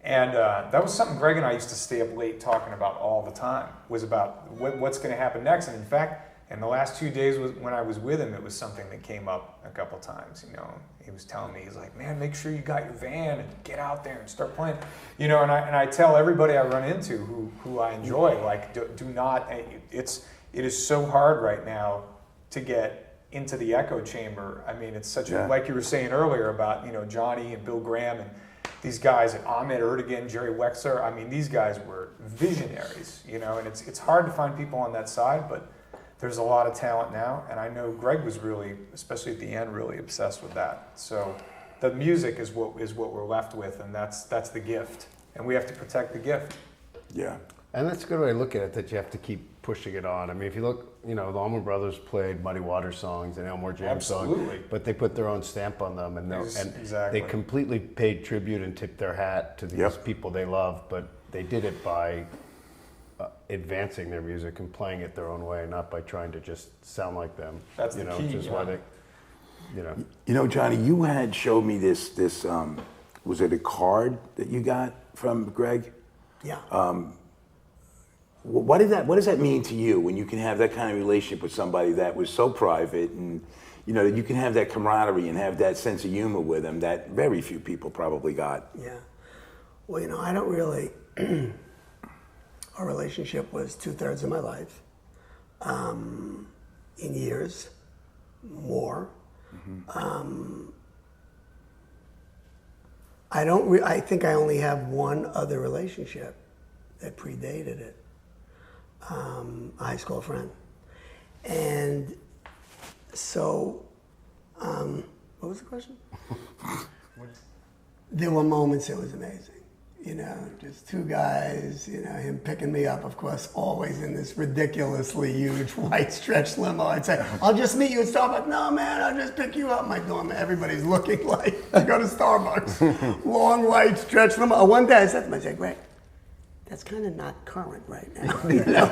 And that was something Gregg and I used to stay up late talking about all the time, was about what's going to happen next. And in fact, in the last 2 days when I was with him, it was something that came up a couple times. You know, he was telling me, he's like, man, make sure you got your van and get out there and start playing. You know, and I tell everybody I run into who I enjoy, like, do not, it is so hard right now to get into the echo chamber. I mean, it's such a, like you were saying earlier about, you know, Johnny and Bill Graham and these guys, and Ahmet Ertegun, Jerry Wexler. I mean, these guys were visionaries, you know, and it's hard to find people on that side, but there's a lot of talent now, and I know Gregg was really, especially at the end, really obsessed with that. So the music is what we're left with, and that's the gift, and we have to protect the gift. Yeah. And that's a good way to look at it, that you have to keep pushing it on. I mean, if you look, you know, the Allman Brothers played Muddy Waters songs and Elmore James songs, but they put their own stamp on them, and they completely paid tribute and tipped their hat to these people they loved, but they did it by advancing their music and playing it their own way, not by trying to just sound like them. That's the key. Which is why they, you know. You know, Johnny, you had showed me this was it a card that you got from Gregg? Yeah. What does that mean to you when you can have that kind of relationship with somebody that was so private, and you know that you can have that camaraderie and have that sense of humor with them that very few people probably got? Yeah. Well, you know, I don't really. Our relationship was 2/3 of my life. In years, more. I think I only have one other relationship that predated it. A high school friend. And so, what was the question? There were moments it was amazing. You know, just two guys, you know, him picking me up, of course, always in this ridiculously huge white stretch limo. I'd say, I'll just meet you at Starbucks. No, man, I'll just pick you up. My dorm, everybody's looking like I go to Starbucks. Long white stretch limo. One day I said to him, I said, Gregg, that's kind of not current right now, you know.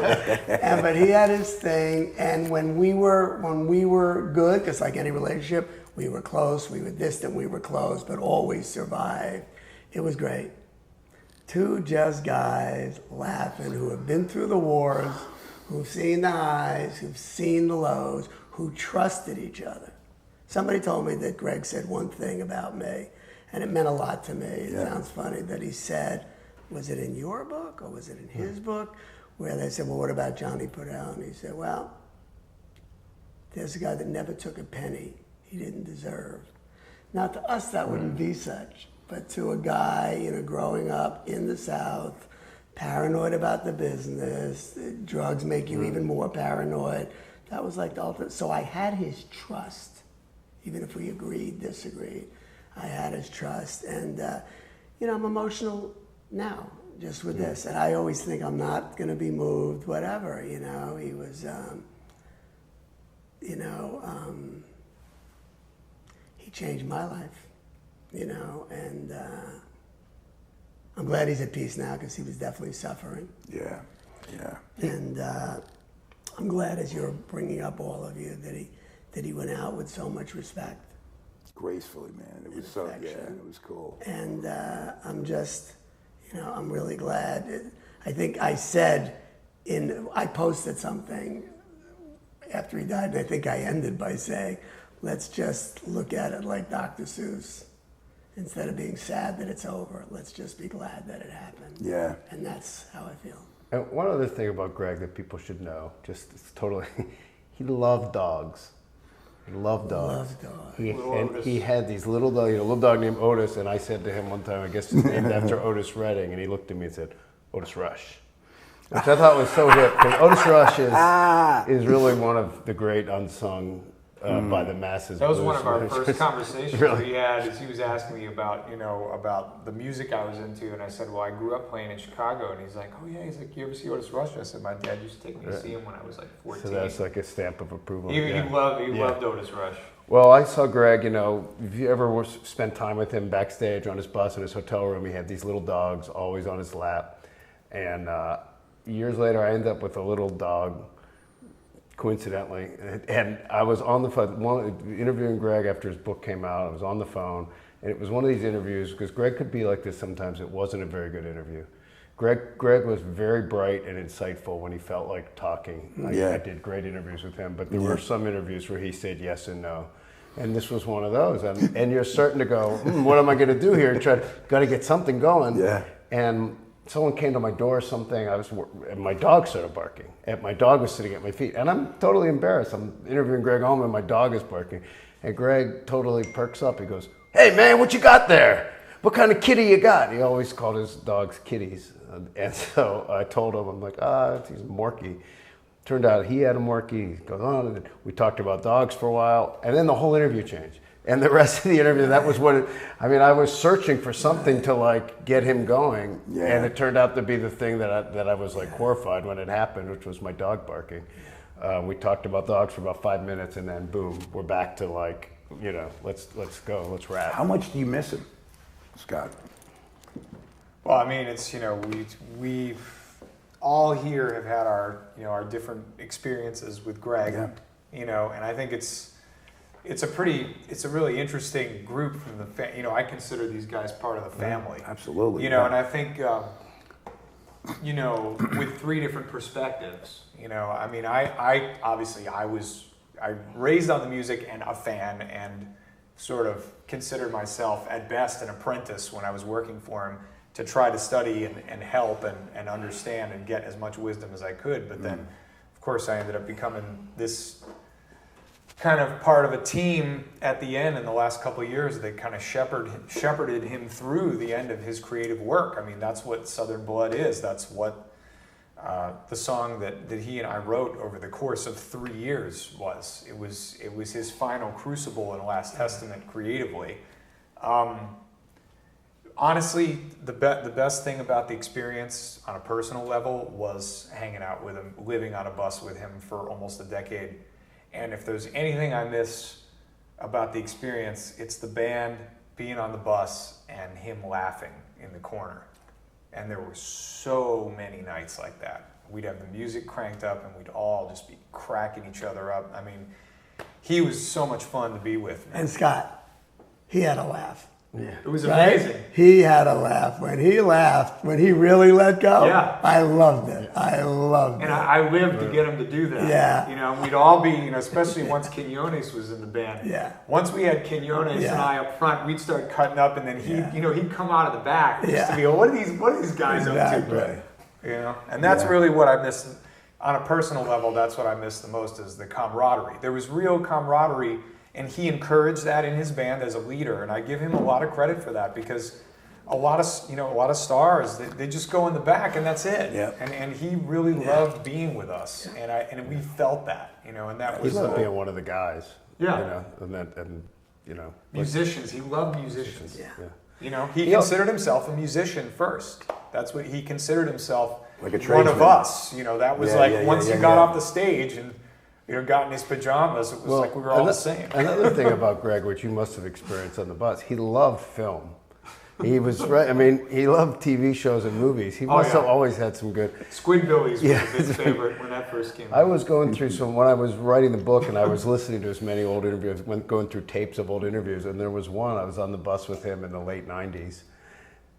But he had his thing, and when we were good, because like any relationship, we were close, we were distant, we were close, but always survived. It was great. Two just guys laughing who have been through the wars, who've seen the highs, who've seen the lows, who trusted each other. Somebody told me that Gregg said one thing about me, and it meant a lot to me. It sounds funny that he said, was it in your book or was it in his book? Where they said, well, what about Johnny Purdell? And he said, well, there's a guy that never took a penny he didn't deserve. Now to us that wouldn't be such, but to a guy, you know, growing up in the South, paranoid about the business, drugs make you even more paranoid. That was like the ultimate. So I had his trust, even if we agreed, disagreed. I had his trust, and you know, I'm emotional now, just with this. And I always think I'm not going to be moved, whatever, you know. He was, he changed my life, you know, and I'm glad he's at peace now because he was definitely suffering. Yeah, yeah. And I'm glad, as you're bringing up all of you, that he went out with so much respect. Gracefully, man. It was so, it was cool. And I'm just, you know, I'm really glad. I think I said I posted something after he died, and I think I ended by saying, let's just look at it like Dr. Seuss. Instead of being sad that it's over, let's just be glad that it happened. Yeah. And that's how I feel. And one other thing about Gregg that people should know, just it's totally, he loved dogs. He loved dogs. He had these little dogs, a little dog named Otis, and I said to him one time, I guess it's named after Otis Redding, and he looked at me and said, Otis Rush. Which I thought was so hip, because Otis Rush is really one of the great unsung by the masses. That was one blues. of our first conversations Really? we had. Is he was asking me about, about the music I was into, and I said, well, I grew up playing in Chicago, and he's like, oh yeah, he's like, you ever see Otis Rush? I said, my dad used to take me to see him when I was like 14. So that's like a stamp of approval. He loved Otis Rush. Well, I saw Gregg, if you ever spent time with him backstage on his bus in his hotel room, he had these little dogs always on his lap. And years later, I ended up with a little dog, coincidentally. And I was on the phone, interviewing Gregg after his book came out. I was on the phone. And it was one of these interviews, because Gregg could be like this sometimes. It wasn't a very good interview. Gregg was very bright and insightful when he felt like talking. I did great interviews with him, but there were some interviews where he said yes and no. And this was one of those. And you're starting to go, what am I going to do here? Got to get something going. Yeah. And someone came to my door or something. And my dog started barking. And my dog was sitting at my feet. And I'm totally embarrassed. I'm interviewing Gregg Allman. My dog is barking. And Gregg totally perks up. He goes, hey, man, what you got there? What kind of kitty you got? He always called his dogs kitties. And so I told him, I'm like, he's a Morkie. Turned out he had a Morkie. He goes on, and we talked about dogs for a while, and then the whole interview changed. And the rest of the interview, that was what I was searching for something to like get him going, and it turned out to be the thing that I was like horrified when it happened, which was my dog barking. We talked about dogs for about 5 minutes, and then boom, we're back to like, let's go, let's wrap. How much do you miss him, Scott? Well, I mean, it's, we've all here have had our different experiences with Gregg, and I think it's a really interesting group from the I consider these guys part of the family. Absolutely. And I think with three different perspectives. I mean, I obviously I raised on the music and a fan, and sort of considered myself at best an apprentice when I was working for him, to try to study and help and understand and get as much wisdom as I could. But then, of course, I ended up becoming this kind of part of a team at the end in the last couple of years that kind of shepherded him through the end of his creative work. I mean, that's what Southern Blood is. That's what the song that he and I wrote over the course of 3 years was. It was his final crucible and last testament creatively. Honestly, the best thing about the experience on a personal level was hanging out with him, living on a bus with him for almost a decade. And if there's anything I miss about the experience, it's the band being on the bus and him laughing in the corner. And there were so many nights like that. We'd have the music cranked up and we'd all just be cracking each other up. I mean, he was so much fun to be with. And Scott, he had a laugh. Yeah. It was amazing. Right? He had a laugh. When he laughed, when he really let go, I loved it. I loved it. And I lived to get him to do that. Yeah. We'd all be, especially once Quinones was in the band. Yeah. Once we had Quinones and I up front, we'd start cutting up, and then he'd come out of the back just to be, what are these guys up to? And that's really what I missed on a personal level. That's what I missed the most, is the camaraderie. There was real camaraderie. And he encouraged that in his band as a leader, and I give him a lot of credit for that, because a lot of stars, they just go in the back and that's it. Yeah. And he really loved being with us, and we felt that, and that was He loved being one of the guys. Yeah. Musicians. He loved musicians. Yeah. He considered himself a musician first. That's what he considered himself. Like a one of tradesman. us. That was once he got off the stage and got in his pajamas, it was like we were all the same. Another thing about Gregg, which you must have experienced on the bus, he loved film. He was right. I mean, he loved TV shows and movies. He must have always had some good. Squidbillies was his favorite when that first came out. I was going through when I was writing the book, and I was listening to as many old interviews, going through tapes of old interviews, and there was one. I was on the bus with him in the late '90s,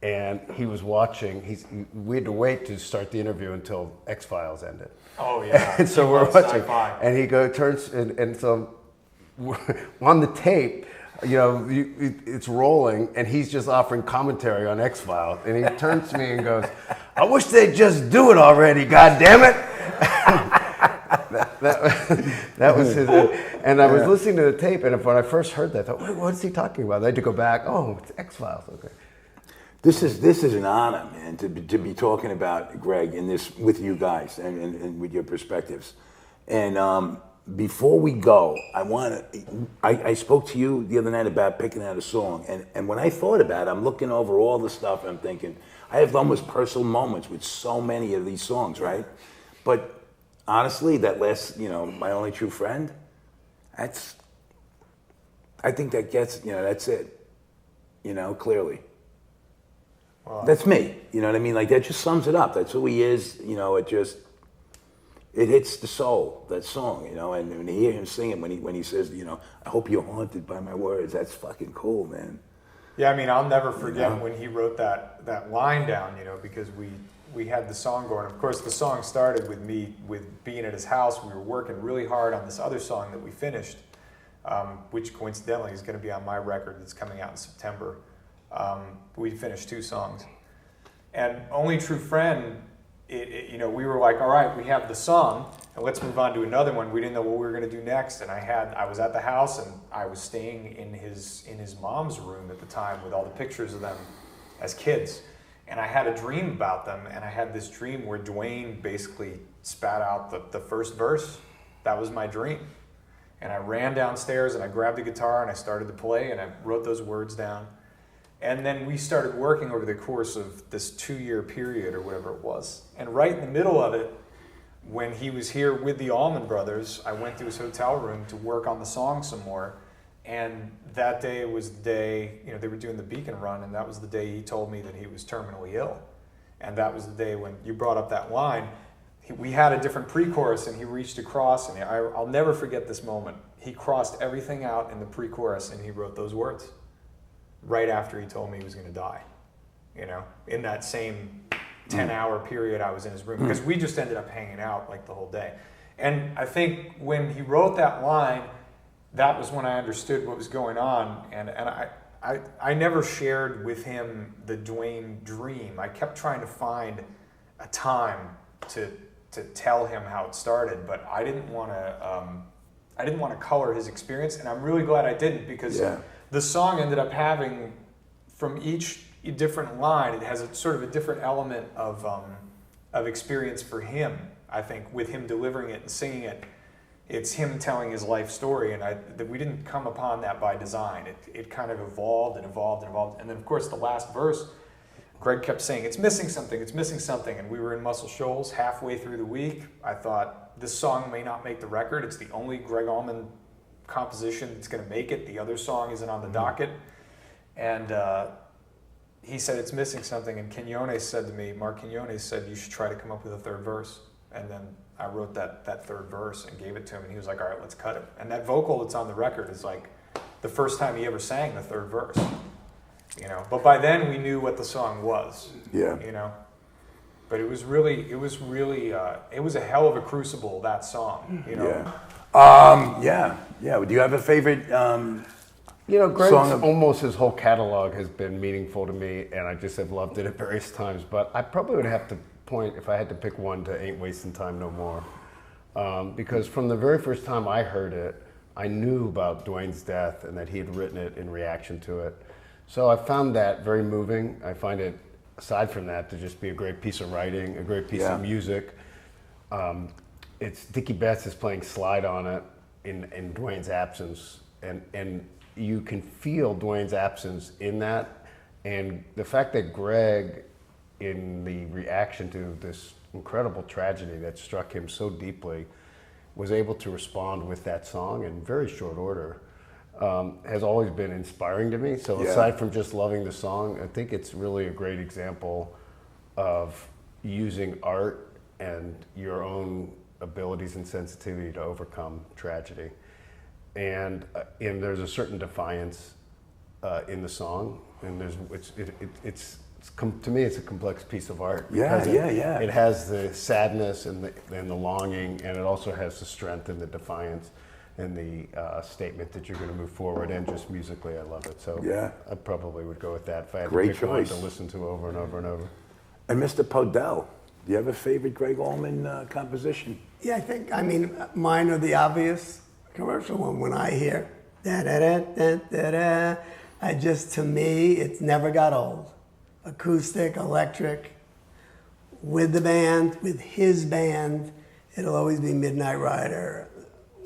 and he was watching. We had to wait to start the interview until X-Files ended. Oh yeah. And so we're watching, and he turns, and so on the tape, it's rolling, and he's just offering commentary on X-Files, and he turns to me and goes, "I wish they'd just do it already, God damn it!" that was his, and I was listening to the tape, and when I first heard that, I thought, "What is he talking about?" I had to go back. Oh, it's X-Files. Okay. This is an honor, man, to be talking about Gregg in this with you guys and with your perspectives. And before we go, I spoke to you the other night about picking out a song, and when I thought about it, I'm looking over all the stuff, and I'm thinking, I have almost personal moments with so many of these songs, right? But honestly, that last, My Only True Friend, I think that gets, that's it, clearly. Well, that's me, you know what I mean? Like, that just sums it up. That's who he is, it hits the soul, that song, and when you hear him sing it, when he says, I hope you're haunted by my words, that's fucking cool, man. Yeah, I mean, I'll never forget when he wrote that line down, because we had the song going. Of course, the song started with me being at his house. We were working really hard on this other song that we finished, which coincidentally is going to be on my record that's coming out in September. We finished 2 songs. And Only True Friend, we were like, all right, we have the song, and let's move on to another one. We didn't know what we were going to do next, and I was at the house, and I was staying in his mom's room at the time with all the pictures of them as kids, and I had a dream about them, and I had this dream where Duane basically spat out the first verse. That was my dream, and I ran downstairs, and I grabbed the guitar, and I started to play, and I wrote those words down. And then we started working over the course of this 2-year period or whatever it was. And right in the middle of it, when he was here with the Allman Brothers, I went to his hotel room to work on the song some more. And that day was the day, they were doing the Beacon run, and that was the day he told me that he was terminally ill. And that was the day when you brought up that line. We had a different pre-chorus, and he reached across, and I'll never forget this moment. He crossed everything out in the pre-chorus, and he wrote those words right after he told me he was going to die, in that same 10-hour period I was in his room, because we just ended up hanging out like the whole day. And I think when he wrote that line, that was when I understood what was going on, and I never shared with him the Duane dream. I kept trying to find a time to tell him how it started, but I didn't want to color his experience, and I'm really glad I didn't, because the song ended up having, from each different line, it has a sort of a different element of experience for him. I think with him delivering it and singing it, it's him telling his life story, and that we didn't come upon that by design. It kind of evolved and evolved and evolved, and then of course the last verse, Gregg kept saying, it's missing something, and we were in Muscle Shoals halfway through the week. I thought, this song may not make the record. It's the only Gregg Allman composition that's going to make it. The other song isn't on the docket. And he said, it's missing something. And Mark Quinones said, you should try to come up with a third verse. And then I wrote that third verse and gave it to him. And he was like, all right, let's cut it. And that vocal that's on the record is like the first time he ever sang the third verse. But by then we knew what the song was. Yeah. But it was a hell of a crucible, that song. Yeah. Do you have a favorite Gregg's song? Almost his whole catalog has been meaningful to me, and I just have loved it at various times. But I probably would have to point, if I had to pick one, to Ain't Wasting Time No More. Because from the very first time I heard it, I knew about Duane's death and that he had written it in reaction to it. So I found that very moving. I find it, aside from that, to just be a great piece of writing, a great piece of music. It's Dickie Betts is playing slide on it in Duane's absence, and you can feel Duane's absence in that, and the fact that Gregg, in the reaction to this incredible tragedy that struck him so deeply, was able to respond with that song in very short order, has always been inspiring to me. So aside from just loving the song, I think it's really a great example of using art and your own abilities and sensitivity to overcome tragedy. And there's a certain defiance in the song, and to me it's a complex piece of art. It has the sadness and the longing, and it also has the strength and the defiance and the statement that you're going to move forward. And just musically, I love it. So I probably would go with that if I had to pick one to listen to over and over and over. And Mr. Podell, do you have a favorite Gregg Allman composition? Yeah, mine are the obvious commercial one. When I hear da da da da da da, to me, it's never got old. Acoustic, electric, with the band, with his band. It'll always be Midnight Rider.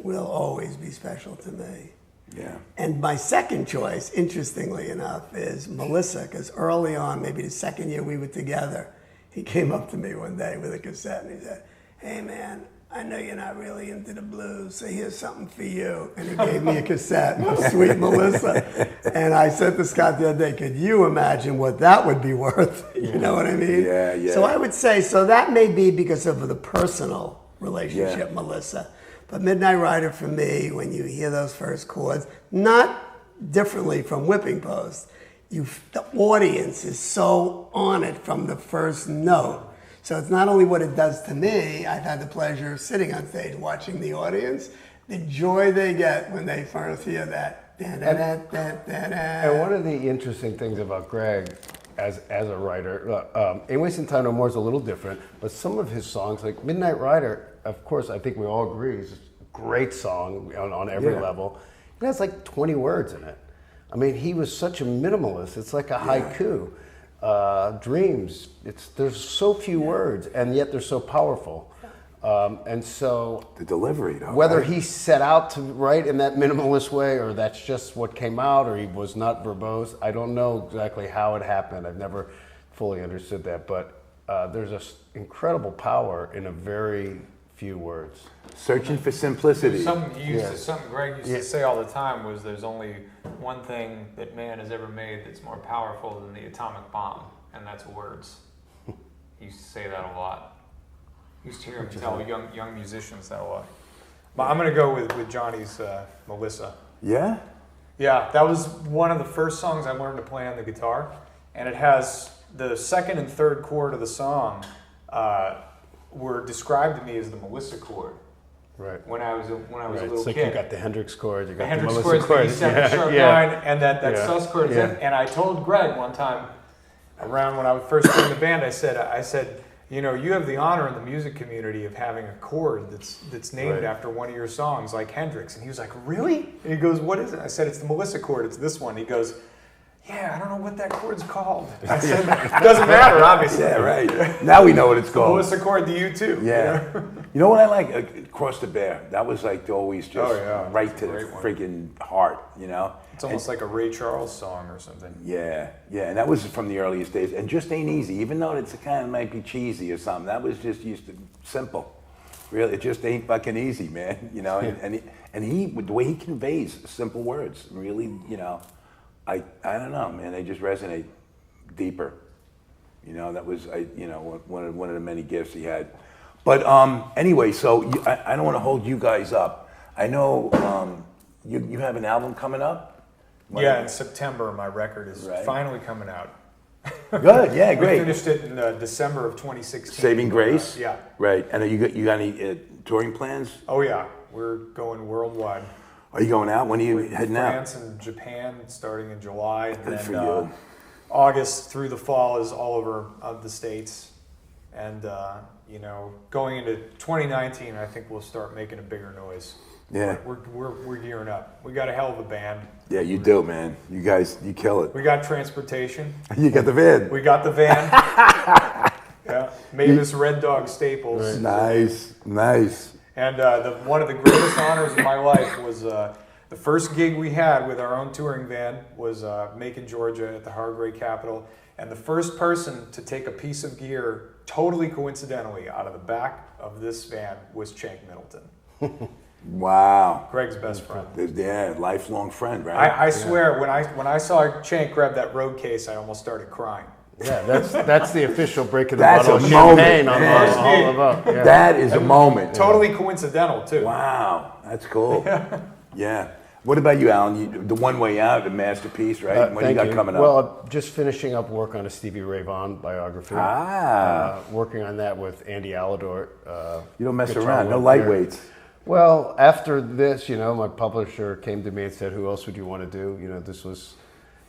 will always be special to me. Yeah. And my second choice, interestingly enough, is Melissa, because early on, maybe the second year we were together, he came up to me one day with a cassette and he said, "Hey man, I know you're not really into the blues, so here's something for you." And he gave me a cassette of Sweet Melissa. And I said to Scott the other day, could you imagine what that would be worth? You know what I mean? Yeah, yeah. So I would say, so that may be because of the personal relationship, Melissa. But Midnight Rider for me, when you hear those first chords, not differently from Whipping Post, the audience is so on it from the first note. So it's not only what it does to me, I've had the pleasure of sitting on stage watching the audience, the joy they get when they first hear that. And one of the interesting things about Gregg as a writer, In Wasting Time No More is a little different, but some of his songs, like Midnight Rider, of course, I think we all agree, is a great song on every level. It has like 20 words in it. I mean, he was such a minimalist. It's like a haiku. Dreams, there's so few words, and yet they're so powerful. And so the delivery, though, whether right? he set out to write in that minimalist way, or that's just what came out, or he was not verbose, I don't know exactly how it happened. I've never fully understood that, but there's an incredible power in a very few words. Searching for simplicity. Something Gregg used to say all the time was there's only one thing that man has ever made that's more powerful than the atomic bomb, and that's words. He used to say that a lot. Used to hear him tell young musicians that a lot. But I'm going to go with Johnny's Melissa. Yeah? Yeah, that was one of the first songs I learned to play on the guitar, and it has the second and third chord of the song were described to me as the Melissa chord. Right. When I was a little it's like kid. you got the Hendrix chord, you got the Hendrix Melissa chord, chord. the sharp 9, and that sus chord is Yeah. it. And I told Gregg one time, around when I first joined the band, I said, you know, you have the honor in the music community of having a chord that's named after one of your songs, like Hendrix. And he was like, really? And he goes, what is it? I said, it's the Melissa chord. It's this one. He goes, yeah, I don't know what that chord's called. I said, it doesn't matter, obviously. Yeah, right. Now we know what it's called. Melissa chord to you too. Yeah. You know what I like? Across the Bear. That was like always just right to the freaking heart, you know? It's almost like a Ray Charles song or something. Yeah, yeah, and that was from the earliest days. And Just Ain't Easy, even though it's kind of might be cheesy or something, that was just used to simple. Really, it just ain't fucking easy, man. You know, and he the way he conveys simple words, really, you know, I don't know, man. They just resonate deeper. You know, that was one of the many gifts he had. But anyway, so I don't want to hold you guys up. I know you have an album coming up. Yeah, in September, my record is finally coming out. Good, yeah, great. We finished it in December of 2016. Saving Grace? Yeah. Right, and you got any touring plans? Oh yeah, we're going worldwide. Are you going out? When are you heading out? France and Japan, starting in July. And Good then, for you. August through the fall is all over the States. And, you know, going into 2019, I think we'll start making a bigger noise. Yeah. We're gearing up. We got a hell of a band. Yeah, you do, man. You guys, you kill it. We got transportation. You got the van. We got the van. Yeah, Mavis Red Dog Staples. Nice, nice. And one of the greatest honors of my life was the first gig we had with our own touring van was Macon, Georgia at the Hargrave Capitol. And the first person to take a piece of gear, totally coincidentally, out of the back of this van was Chank Middleton. Wow. Gregg's best friend. Yeah, lifelong friend, right? I swear, when I saw Chank grab that road case, I almost started crying. Yeah, that's the official break of the That's bottle a of moment, champagne on man. all of us. Yeah. That is a moment. Totally coincidental, too. Wow, that's cool. Yeah. What about you, Alan? The One Way Out, a masterpiece, right? What do you got coming up? Well, I'm just finishing up work on a Stevie Ray Vaughan biography. Working on that with Andy Alador. You don't mess guitar around. No player. lightweights. Well, after this, you know, my publisher came to me and said, "Who else would you want to do?" You know, this was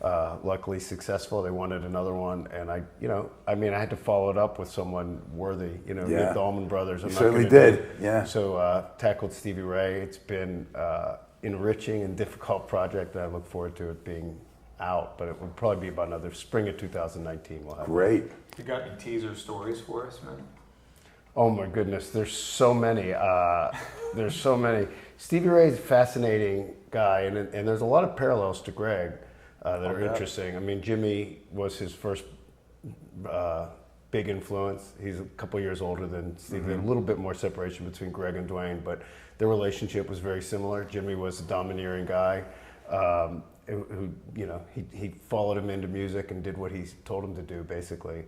luckily successful. They wanted another one, and I had to follow it up with someone worthy. You know, the Allman Brothers. You certainly did. Yeah. So tackled Stevie Ray. It's been enriching and difficult project. I look forward to it being out, but it will probably be about another spring of 2019. We'll have Great. You got any teaser stories for us, man? Oh my goodness, there's so many. There's so many. Stevie Ray's a fascinating guy, and there's a lot of parallels to Gregg that are interesting. I mean, Jimmy was his first big influence. He's a couple years older than Stevie. A little bit more separation between Gregg and Duane, but their relationship was very similar. Jimmy was a domineering guy who, you know, he followed him into music and did what he told him to do, basically.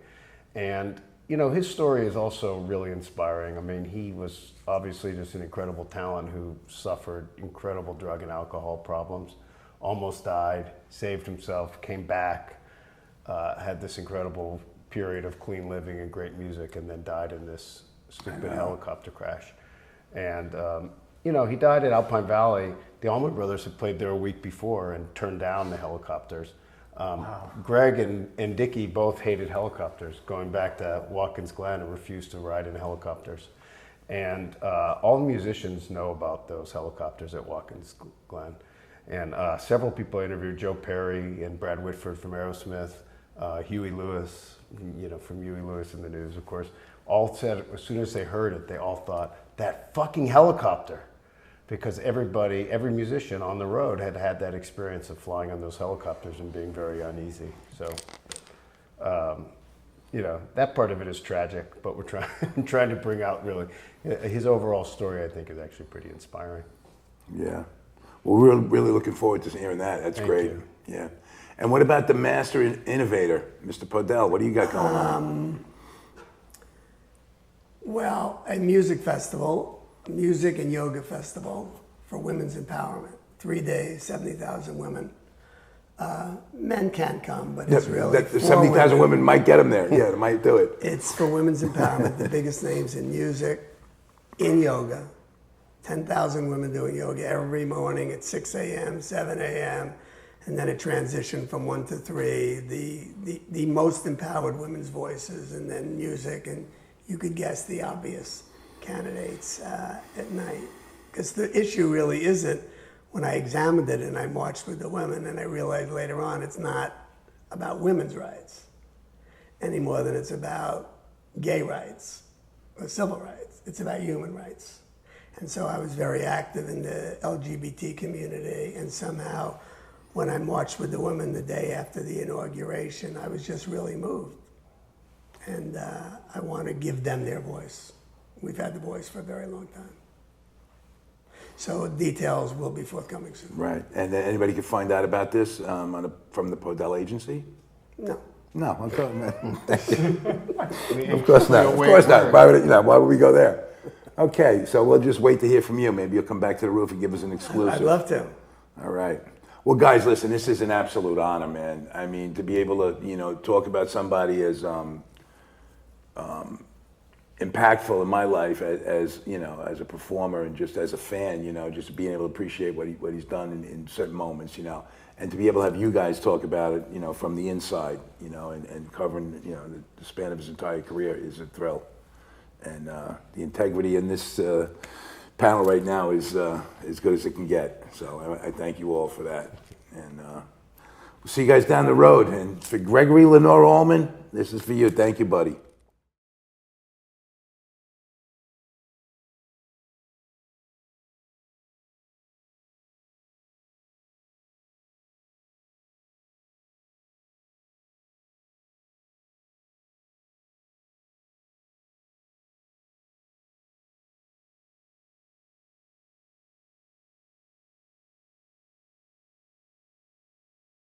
And, you know, his story is also really inspiring. I mean, he was obviously just an incredible talent who suffered incredible drug and alcohol problems, almost died, saved himself, came back, had this incredible period of clean living and great music, and then died in this stupid helicopter crash. And, you know, he died at Alpine Valley. The Allman Brothers had played there a week before and turned down the helicopters. Gregg and Dickie both hated helicopters, going back to Watkins Glen, and refused to ride in helicopters. And all the musicians know about those helicopters at Watkins Glen. And several people I interviewed, Joe Perry and Brad Whitford from Aerosmith, Huey Lewis, you know, from Huey Lewis in the News, of course, all said as soon as they heard it, they all thought, that fucking helicopter. Because every musician on the road had had that experience of flying on those helicopters and being very uneasy. So, you know, that part of it is tragic, but we're trying to bring out really, his overall story, I think, is actually pretty inspiring. Yeah. Well, we're really looking forward to hearing that. That's Thank great. you. Yeah. And what about the master innovator, Mr. Podell? What do you got going on? Well, a music festival, a music and yoga festival for women's empowerment. 3 days, 70,000 women. Men can't come, but it's really The 70,000 women might get them there. Yeah, they might do it. It's for women's empowerment, the biggest names in music, in yoga. 10,000 women doing yoga every morning at 6 a.m., 7 a.m., and then it transitioned from 1 to 3, the most empowered women's voices, and then music, and you could guess the obvious candidates at night. Because the issue really isn't, when I examined it and I marched with the women, and I realized later on it's not about women's rights any more than it's about gay rights or civil rights. It's about human rights. And so I was very active in the LGBT community, and somehow when I marched with the women the day after the inauguration, I was just really moved. And I want to give them their voice. We've had the voice for a very long time. So details will be forthcoming soon. Right. And anybody can find out about this from the Podell Agency? No. No, I'm talking Of course not. Of course not. Why would we go there? Okay, so we'll just wait to hear from you. Maybe you'll come back to the roof and give us an exclusive. I'd love to. All right. Well, guys, listen, this is an absolute honor, man. I mean, to be able to, talk about somebody as impactful in my life as a performer and just as a fan, just being able to appreciate what he's done in certain moments, and to be able to have you guys talk about it, from the inside, and covering, the span of his entire career is a thrill. And the integrity in this panel right now is as good as it can get. So I thank you all for that. And we'll see you guys down the road. And for Gregory Lenore Allman, this is for you. Thank you, buddy.